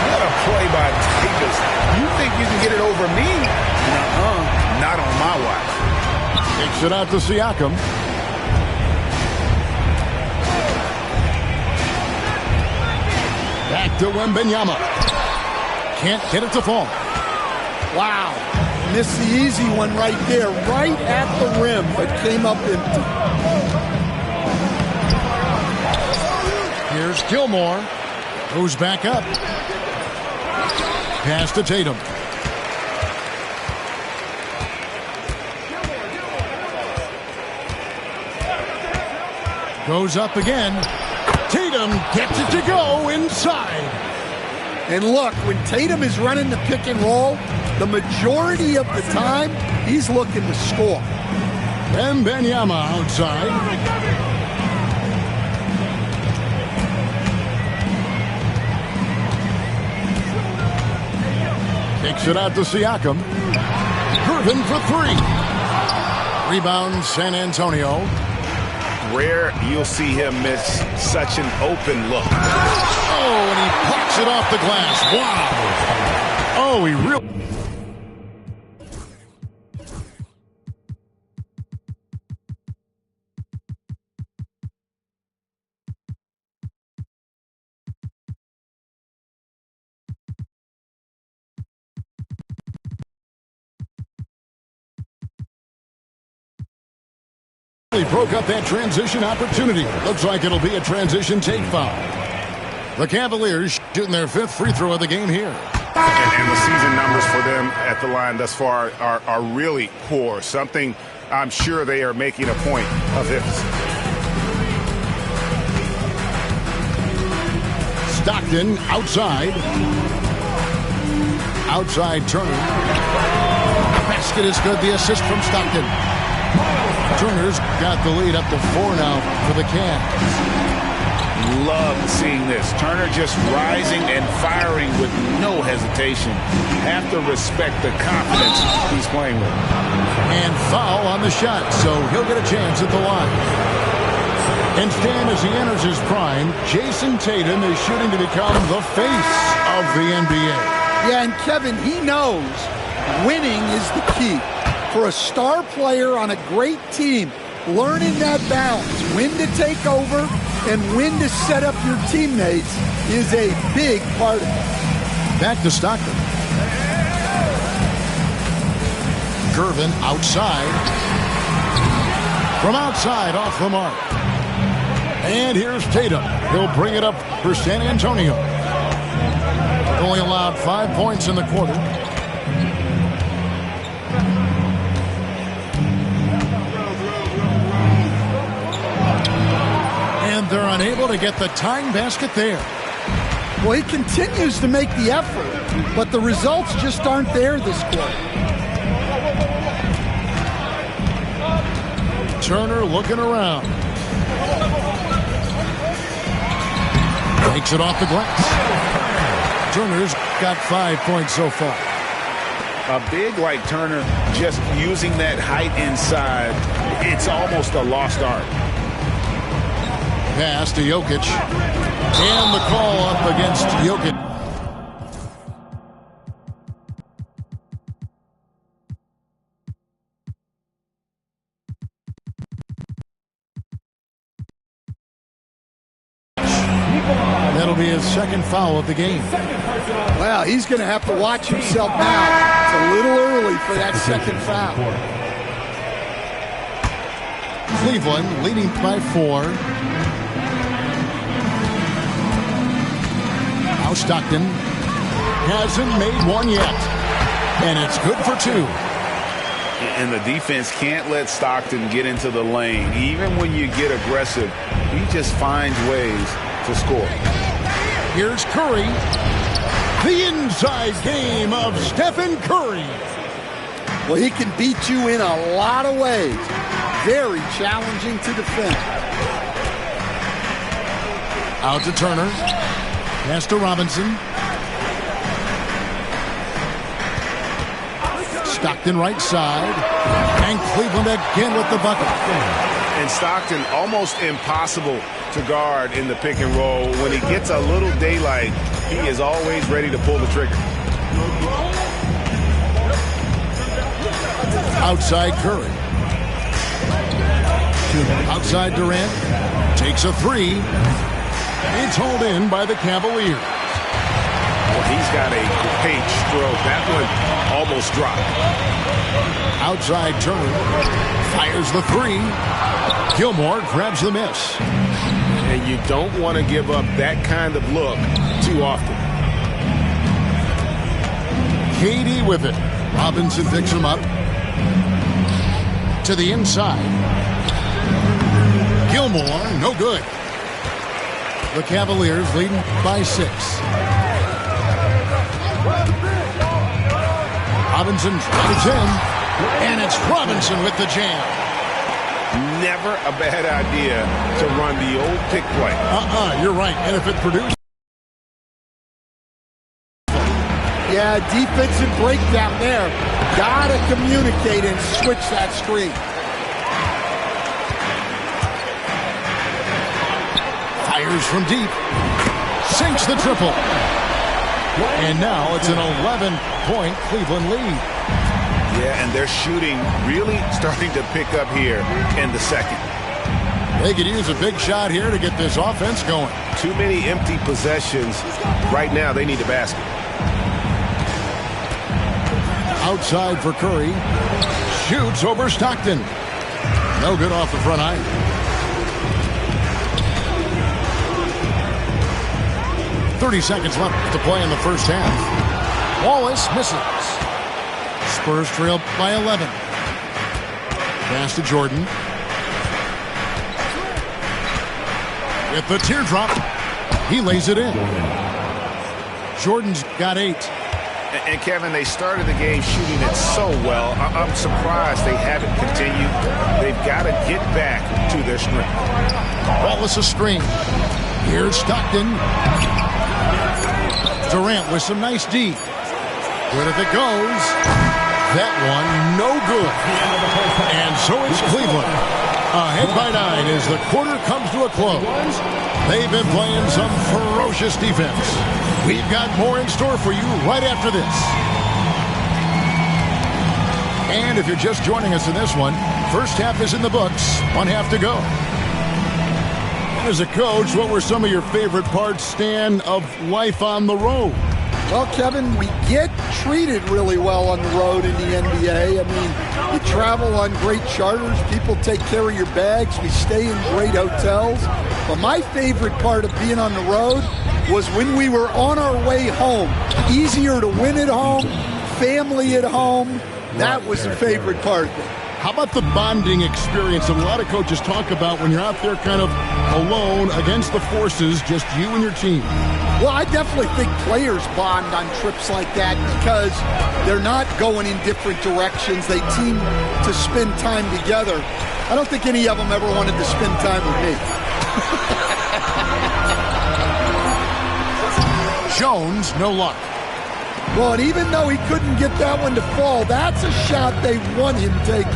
What a play by Davis. You think you can get it over me? Not on my watch. Takes it out to Siakam. Back to Wembanyama. Can't get it to fall. Wow. Missed the easy one right there, right at the rim, but came up empty. Here's Gilmore. Goes back up. Pass to Tatum. Goes up again. Tatum gets it to go inside. And look, when Tatum is running the pick and roll, the majority of the time, he's looking to score. Wembanyama outside. Takes it out to Siakam. Irvin for 3. Rebound, San Antonio. Rare you'll see him miss such an open look. Oh, and he pops it off the glass. Wow. Oh, he really... broke up that transition opportunity. Looks like it'll be a transition take foul. The Cavaliers shooting their 5th free throw of the game here. And the season numbers for them at the line thus far are really poor. Something I'm sure they are making a point of emphasis. Stockton outside. Outside Turner. Basket is good. The assist from Stockton. Turner's got the lead up to 4 now for the Cavs. Love seeing this. Turner just rising and firing with no hesitation. Have to respect the confidence he's playing with. And foul on the shot, so he'll get a chance at the line. And Stan, as he enters his prime, Jason Tatum is shooting to become the face of the NBA. Yeah, and Kevin, he knows winning is the key. For a star player on a great team, learning that balance, when to take over and when to set up your teammates is a big part of it. Back to Stockton. Gervin outside. From outside, off the mark. And here's Tatum. He'll bring it up for San Antonio. Only allowed 5 points in the quarter. And they're unable to get the tying basket there. Well, he continues to make the effort, but the results just aren't there this quarter. Turner looking around. Takes it off the glass. Turner's got 5 points so far. A big like Turner, just using that height inside, it's almost a lost art. Pass to Jokic. And the call up against Jokic. That'll be his second foul of the game. Well, he's going to have to watch himself now. It's a little early for that second foul. Cleveland leading by 4. Now Stockton hasn't made one yet. And it's good for 2. And the defense can't let Stockton get into the lane. Even when you get aggressive, he just finds ways to score. Here's Curry. The inside game of Stephen Curry. Well, he can beat you in a lot of ways. Very challenging to defend. Out to Turner. Pass to Robinson. Stockton right side. And Cleveland again with the bucket. And Stockton almost impossible to guard in the pick and roll. When he gets a little daylight, he is always ready to pull the trigger. Outside Curry. Outside Durant. Takes a three. It's hauled in by the Cavaliers. Well, he's got a great stroke. That one almost dropped. Outside Turner. Fires the three. Gilmore grabs the miss. And you don't want to give up that kind of look too often. KD with it. Robinson picks him up. To the inside. Gilmore, no good. The Cavaliers leading by 6. Robinson drives in. And it's Robinson with the jam. Never a bad idea to run the old pick play. You're right. And if it produces... Yeah, defensive breakdown there. Gotta communicate and switch that screen. Fires from deep. Sinks the triple. And now it's an 11-point Cleveland lead. Yeah, and their shooting really starting to pick up here in the second. They could use a big shot here to get this offense going. Too many empty possessions. Right now, they need a basket. Outside for Curry. Shoots over Stockton. No good off the front iron. .30 seconds left to play in the first half. Wallace misses. Spurs trail by 11. Pass to Jordan. With the teardrop, he lays it in. Jordan's got 8. And Kevin, they started the game shooting it so well. I'm surprised they haven't continued. They've got to get back to their strength. Wallace a screen. Here's Stockton. Durant with some nice D. Good if it goes. That one, no good. And so it's Cleveland. Ahead by 9 as the quarter comes to a close. They've been playing some ferocious defense. We've got more in store for you right after this. And if you're just joining us in this one, first half is in the books. 1 half to go. As a coach, what were some of your favorite parts, Stan, of life on the road? Well, Kevin, we get treated really well on the road in the NBA. I mean, you travel on great charters. People take care of your bags. We stay in great hotels. But my favorite part of being on the road was when we were on our way home. Easier to win at home, family at home. That was the favorite part of it. How about the bonding experience that a lot of coaches talk about when you're out there kind of alone against the forces, just you and your team? Well, I definitely think players bond on trips like that because they're not going in different directions. They team to spend time together. I don't think any of them ever wanted to spend time with me. Jones, no luck. Well, and even though he couldn't get that one to fall, that's a shot they want him taking.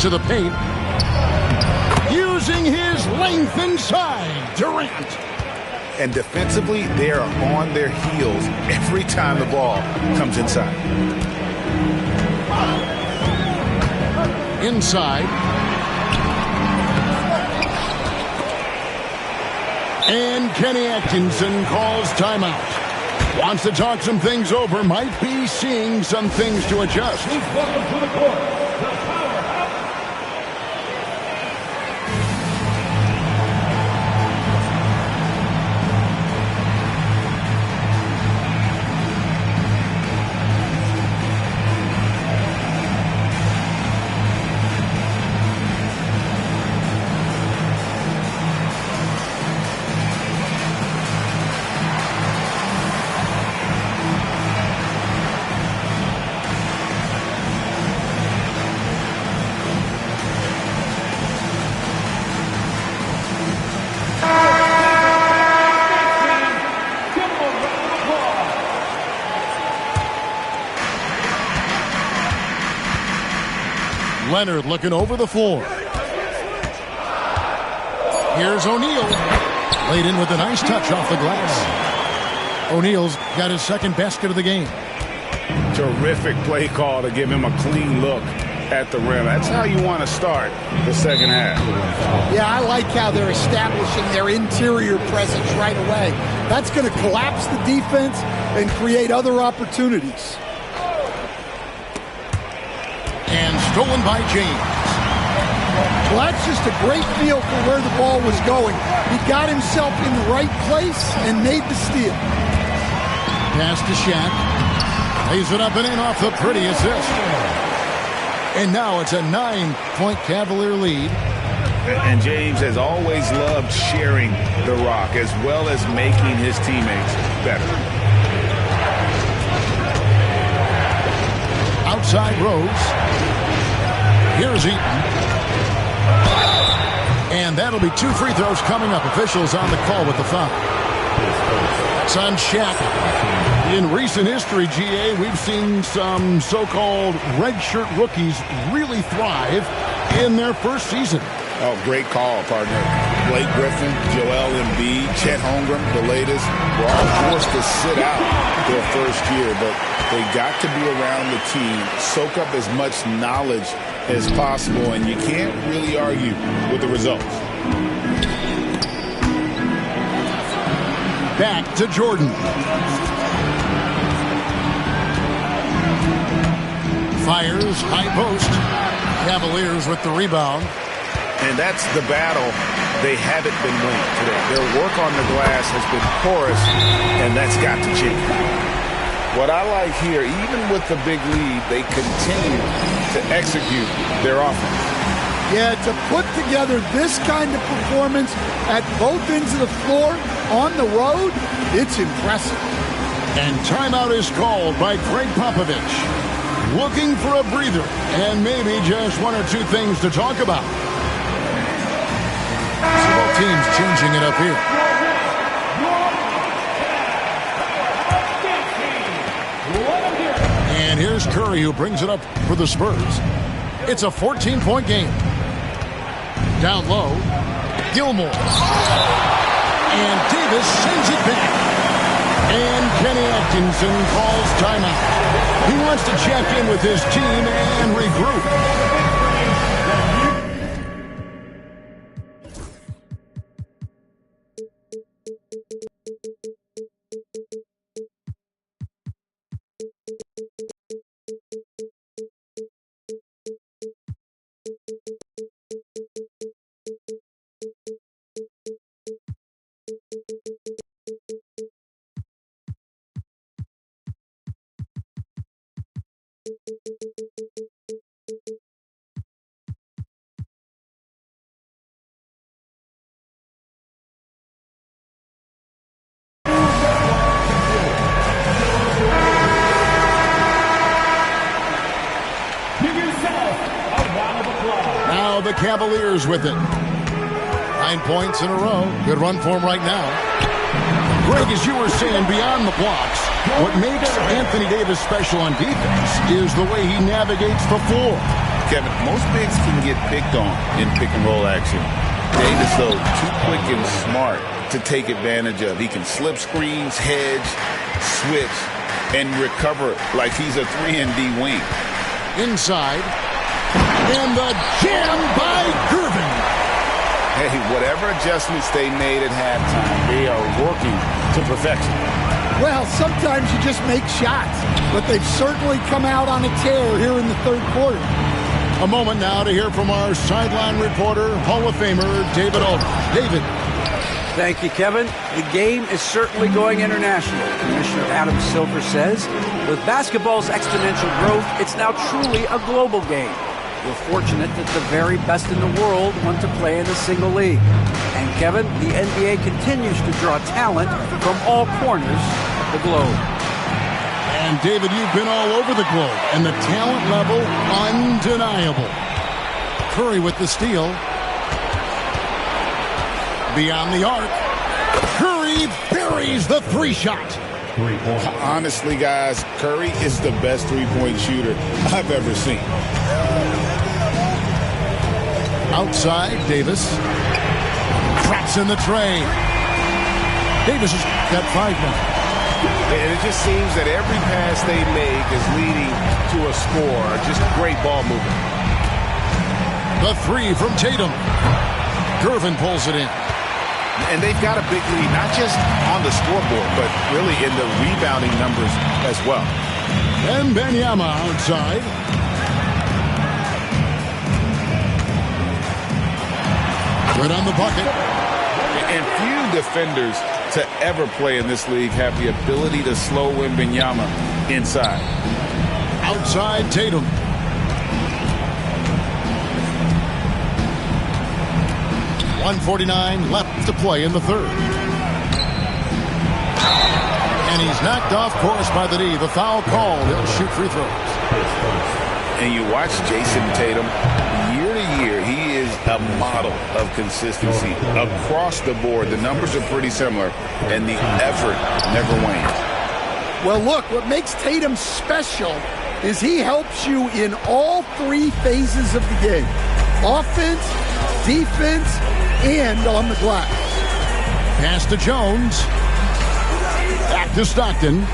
To the paint. Using his length inside, Durant. And defensively, they are on their heels every time the ball comes inside. Inside. And Kenny Atkinson calls timeout. Wants to talk some things over, might be seeing some things to adjust. Welcome to the court. Leonard looking over the floor. Here's O'Neal. Laid in with a nice touch off the glass. O'Neal's got his second basket of the game. Terrific play call to give him a clean look at the rim. That's how you want to start the second half. Yeah, I like how they're establishing their interior presence right away. That's going to collapse the defense and create other opportunities. And stolen by James. Well, that's just a great feel for where the ball was going. He got himself in the right place and made the steal. Pass to Shaq. Lays it up and in off the pretty assist. And now it's a 9-point Cavalier lead. And James has always loved sharing the rock as well as making his teammates better. Outside Rose. Here's Eaton. And that'll be 2 free throws coming up. Officials on the call with the foul. That's on Shaq. In recent history, GA, we've seen some so-called redshirt rookies really thrive in their first season. Oh, great call, partner. Blake Griffin, Joel Embiid, Chet Holmgren, the latest, were all forced to sit out their first year, but they got to be around the team, soak up as much knowledge as possible, and you can't really argue with the results. Back to Jordan. Fires, high post. Cavaliers with the rebound. And that's the battle they haven't been winning today. Their work on the glass has been porous, and that's got to change. What I like here, even with the big lead, they continue to execute their offense. Yeah, to put together this kind of performance at both ends of the floor on the road, it's impressive. And timeout is called by Greg Popovich. Looking for a breather and maybe just 1 or 2 things to talk about. So both teams changing it up here. And here's Curry, who brings it up for the Spurs. It's a 14-point game. Down low, Gilmore. And Davis sends it back. And Kenny Atkinson calls timeout. He wants to check in with his team and regroup. The Cavaliers with it. 9 points in a row. Good run for him right now. Greg, as you were saying, beyond the blocks, what makes Anthony Davis special on defense is the way he navigates the floor. Kevin, most bigs can get picked on in pick-and-roll action. Davis, though, too quick and smart to take advantage of. He can slip screens, hedge, switch, and recover like he's a 3-and-D wing. Inside. And the jam by Gervin. Hey, whatever adjustments they made at halftime, they are working to perfection. Well, sometimes you just make shots, but they've certainly come out on a tear here in the third quarter. A moment now to hear from our sideline reporter, Hall of Famer David Aldridge. David. Thank you, Kevin. The game is certainly going international. Commissioner Adam Silver says, with basketball's exponential growth, it's now truly a global game. We're fortunate that the very best in the world want to play in a single league. And Kevin, the NBA continues to draw talent from all corners of the globe. And David, you've been all over the globe, and the talent level undeniable. Curry with the steal. Beyond the arc. Curry buries the 3-shot. Honestly, guys, Curry is the best 3-point shooter I've ever seen. Outside, Davis. Drops in the tray. Davis has got 5 now. And it just seems that every pass they make is leading to a score. Just great ball movement. The 3 from Tatum. Gervin pulls it in. And they've got a big lead, not just on the scoreboard, but really in the rebounding numbers as well. And Wembanyama outside. Good on the bucket. And few defenders to ever play in this league have the ability to slow Wembanyama inside. Outside Tatum. .149 left to play in the third. And he's knocked off course by the D. The foul called. He'll shoot free throws. And you watch Jason Tatum, year to year, he is a model of consistency across the board. The numbers are pretty similar, and the effort never wanes. Well, look, what makes Tatum special is he helps you in all 3 phases of the game. Offense, defense, and on the glass. Pass to Jones. Back to Stockton.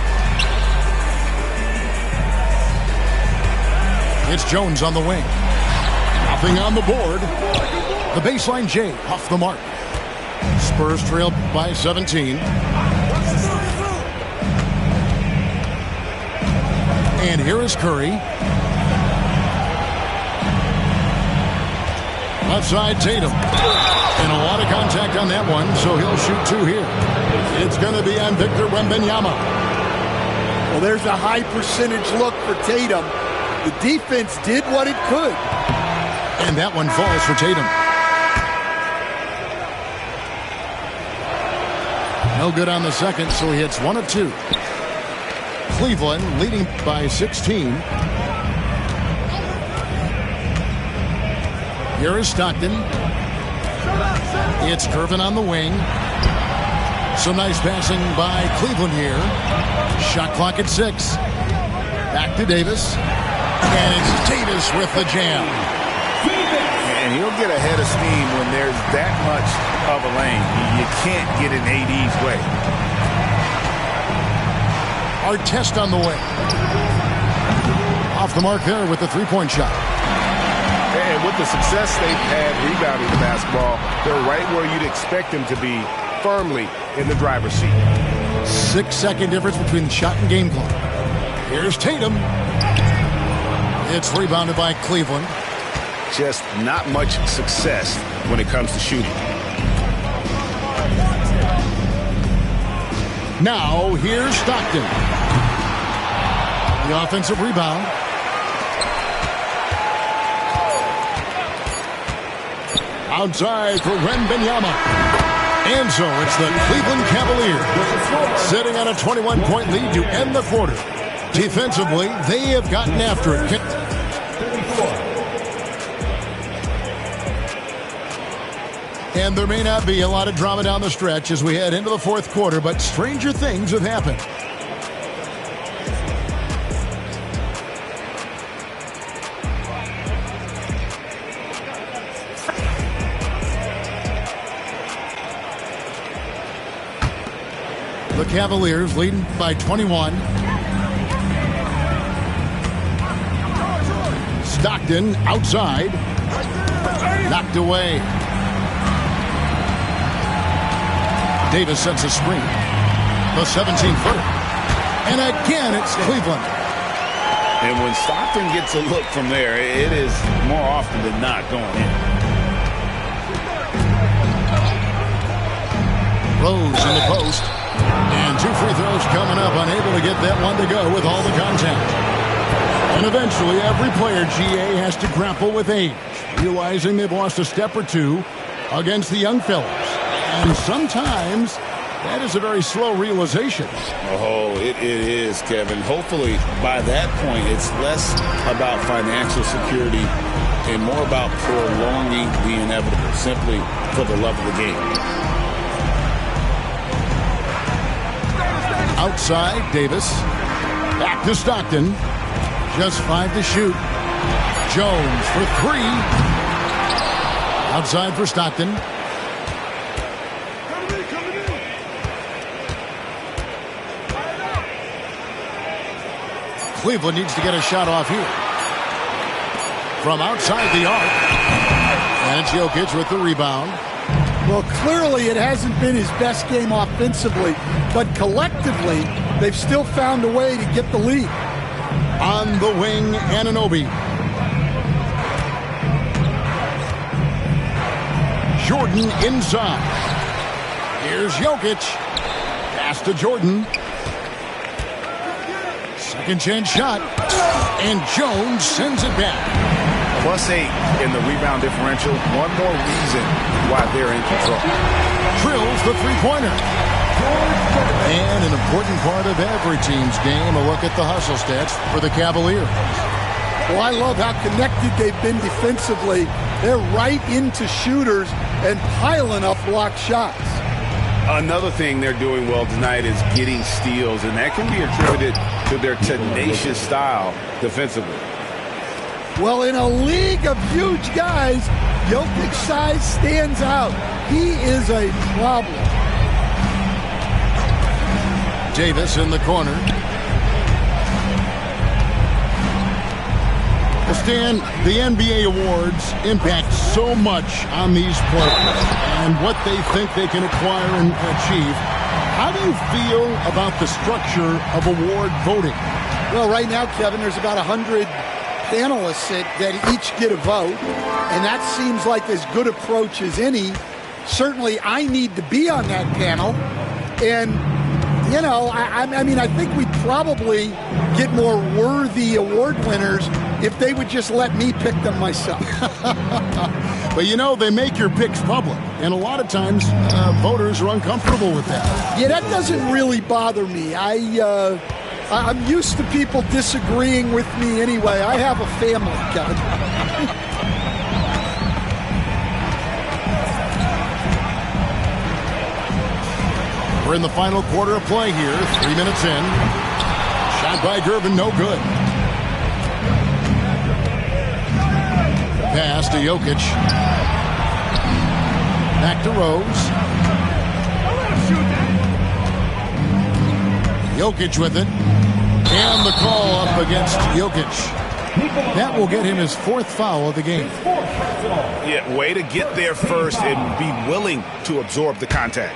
It's Jones on the wing. Nothing on the board. The baseline J off the mark. Spurs trail by 17. And here is Curry. Left side Tatum. And a lot of contact on that one, so he'll shoot 2 here. It's going to be on Victor Wembanyama. Well, there's a high percentage look for Tatum. The defense did what it could. And that one falls for Tatum. No good on the second, so he hits 1 of 2. Cleveland leading by 16. Here is Stockton. It's Gervin on the wing. Some nice passing by Cleveland here. Shot clock at 6. Back to Davis. And it's Davis with the jam. And he'll get ahead of steam when there's that much of a lane. You can't get in AD's way. Our test on the way. Off the mark there with the 3-point shot. And with the success they've had rebounding the basketball, they're right where you'd expect them to be, firmly in the driver's seat. 6-second difference between the shot and game clock. Here's Tatum. It's rebounded by Cleveland. Just not much success when it comes to shooting. Now, here's Stockton. The offensive rebound. Outside for Wembanyama. And so it's the Cleveland Cavaliers sitting on a 21-point lead to end the quarter. Defensively, they have gotten after it. And there may not be a lot of drama down the stretch as we head into the fourth quarter, but stranger things have happened. The Cavaliers leading by 21. Stockton outside. Knocked away. Davis sets a screen. The 17-footer. And again, it's Cleveland. And when Stockton gets a look from there, it is more often than not going in. Rose in the post. And 2 free throws coming up. Unable to get that one to go with all the contact. And eventually, every player, GA, has to grapple with age, realizing they've lost a step or 2 against the young fellas. And sometimes that is a very slow realization. Oh, it is, Kevin. Hopefully, by that point, it's less about financial security and more about prolonging the inevitable, simply for the love of the game. Outside, Davis. Back to Stockton. Just 5 to shoot. Jones for 3. Outside for Stockton. Cleveland needs to get a shot off here. From outside the arc. And it's Jokic with the rebound. Well, clearly it hasn't been his best game offensively, but collectively, they've still found a way to get the lead. On the wing, Anunoby. Jordan inside. Here's Jokic. Pass to Jordan. Second chance shot. And Jones sends it back. +8 in the rebound differential. One more reason why they're in control. Drills the three-pointer. And an important part of every team's game, a look at the hustle stats for the Cavaliers. Well, I love how connected they've been defensively. They're right into shooters and piling up block shots. Another thing they're doing well tonight is getting steals, and that can be attributed to their tenacious style defensively. Well, in a league of huge guys, Jokic's size stands out. He is a problem. Davis in the corner. Stan, the NBA awards impact so much on these players and what they think they can acquire and achieve. How do you feel about the structure of award voting? Well, right now, Kevin, there's about 100 panelists that each get a vote, and that seems like as good approach as any. Certainly, I need to be on that panel, and you know, I mean, I think we'd probably get more worthy award winners if they would just let me pick them myself. But, you know, they make your picks public, and a lot of times voters are uncomfortable with that. Yeah, that doesn't really bother me. I'm used to people disagreeing with me anyway. I have a family, Kevin. We're in the final quarter of play here. 3 minutes in. Shot by Gervin, no good. Pass to Jokic. Back to Rose. Jokic with it. And the call up against Jokic. That will get him his 4th foul of the game. Yeah, way to get there first and be willing to absorb the contact.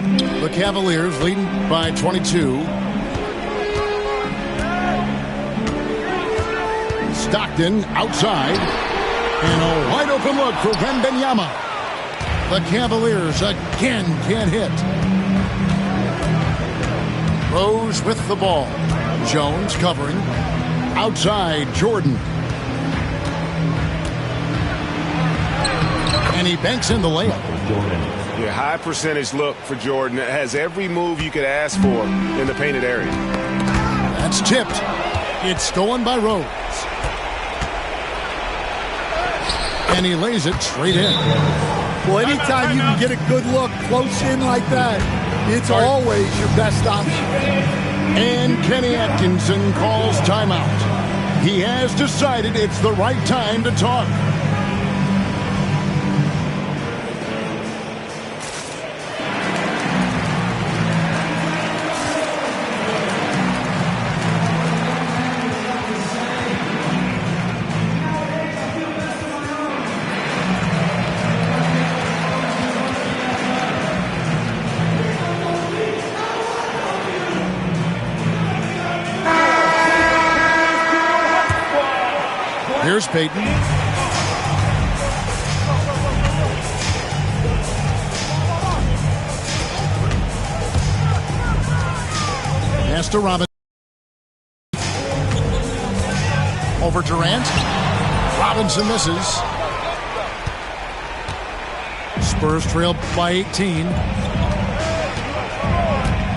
The Cavaliers leading by 22. Stockton outside. And a wide open look for Wembanyama. The Cavaliers again can't hit. Rose with the ball. Jones covering. Outside, Jordan. And he banks in the layup. Yeah, high percentage look for Jordan. It has every move you could ask for in the painted area. That's tipped. It's stolen by Rose. And he lays it straight in. Well, anytime you can get a good look close in like that, it's always your best option. And Kenny Atkinson calls timeout. He has decided it's the right time to talk. Here's Payton. Pass to Robinson. Over Durant. Robinson misses. Spurs trail by 18.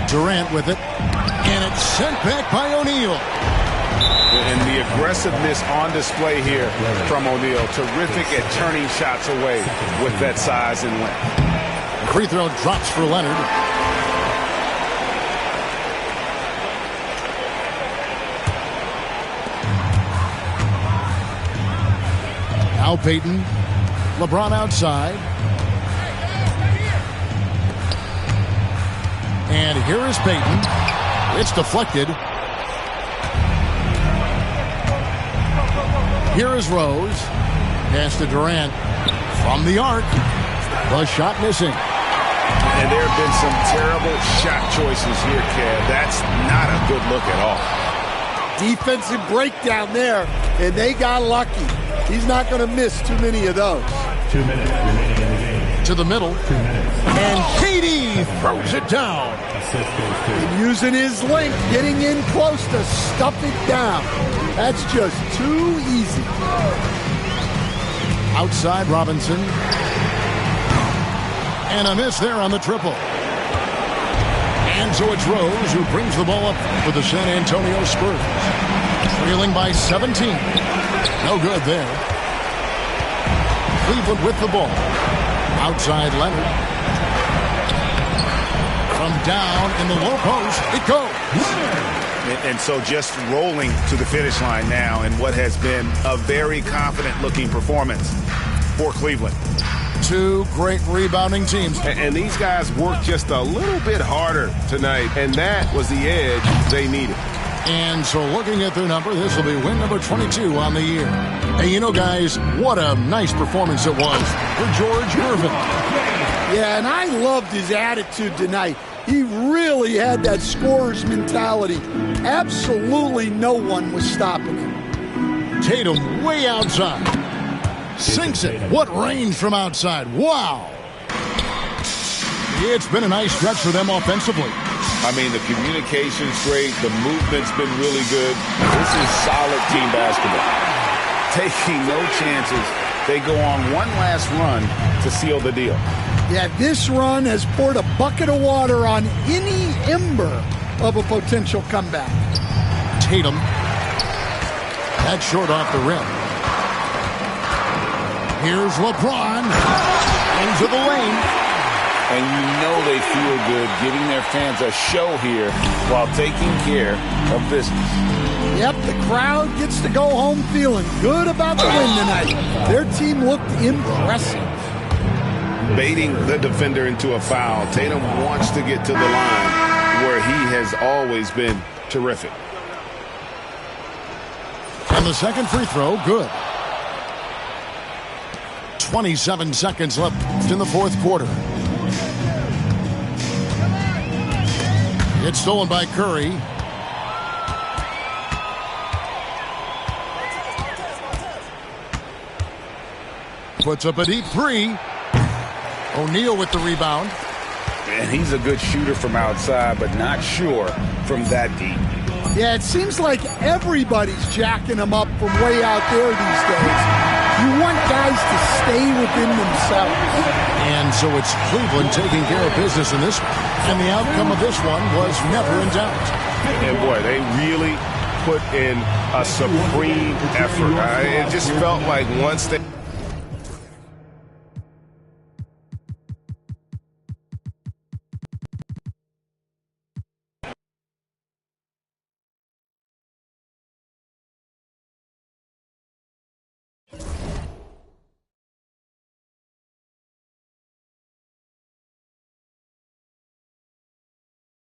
Durant with it. And it's sent back by O'Neal. And the aggressiveness on display here from O'Neal. Terrific at turning shots away with that size and length. Free throw drops for Leonard. Now Payton LeBron outside. And here is Payton. It's deflected. Here is Rose. Pass to Durant. From the arc. The shot missing. And there have been some terrible shot choices here, Kev. That's not a good look at all. Defensive breakdown there, and they got lucky. He's not going to miss too many of those. 2 minutes remaining in the game. To the middle. 2 minutes. And KD throws it down. And using his length, getting in close to stuff it down. That's just too easy. Outside Robinson. And a miss there on the triple. And so it's Rose who brings the ball up for the San Antonio Spurs. Trailing by 17. No good there. Cleveland with the ball. Outside Leonard. From down in the low post, it goes. And so just rolling to the finish line now in what has been a very confident-looking performance for Cleveland. Two great rebounding teams. And these guys worked just a little bit harder tonight, and that was the edge they needed. And so looking at their number, this will be win number 22 on the year. Hey, you know, guys, what a nice performance it was for George Gervin. Yeah, and I loved his attitude tonight. He really had that scorer's mentality. Absolutely no one was stopping him. Tatum way outside. Sinks it. What range from outside. Wow. It's been a nice stretch for them offensively. I mean, the communication's great. The movement's been really good. This is solid team basketball. Taking no chances. They go on one last run to seal the deal. Yeah, this run has poured a bucket of water on any ember of a potential comeback. Tatum. That's short off the rim. Here's LeBron. Into the lane. And you know they feel good giving their fans a show here while taking care of business. Yep, the crowd gets to go home feeling good about the win tonight. Their team looked impressive. Baiting the defender into a foul. Tatum wants to get to the line where he has always been terrific. And the second free throw, good. 27 seconds left in the fourth quarter. It's stolen by Curry. Puts up a deep three. O'Neal with the rebound. And he's a good shooter from outside, but not sure from that deep. Yeah, it seems like everybody's jacking him up from way out there these days. You want guys to stay within themselves. And so it's Cleveland taking care of business in this one. And the outcome of this one was never in doubt. And boy, they really put in a supreme effort. It just felt like once they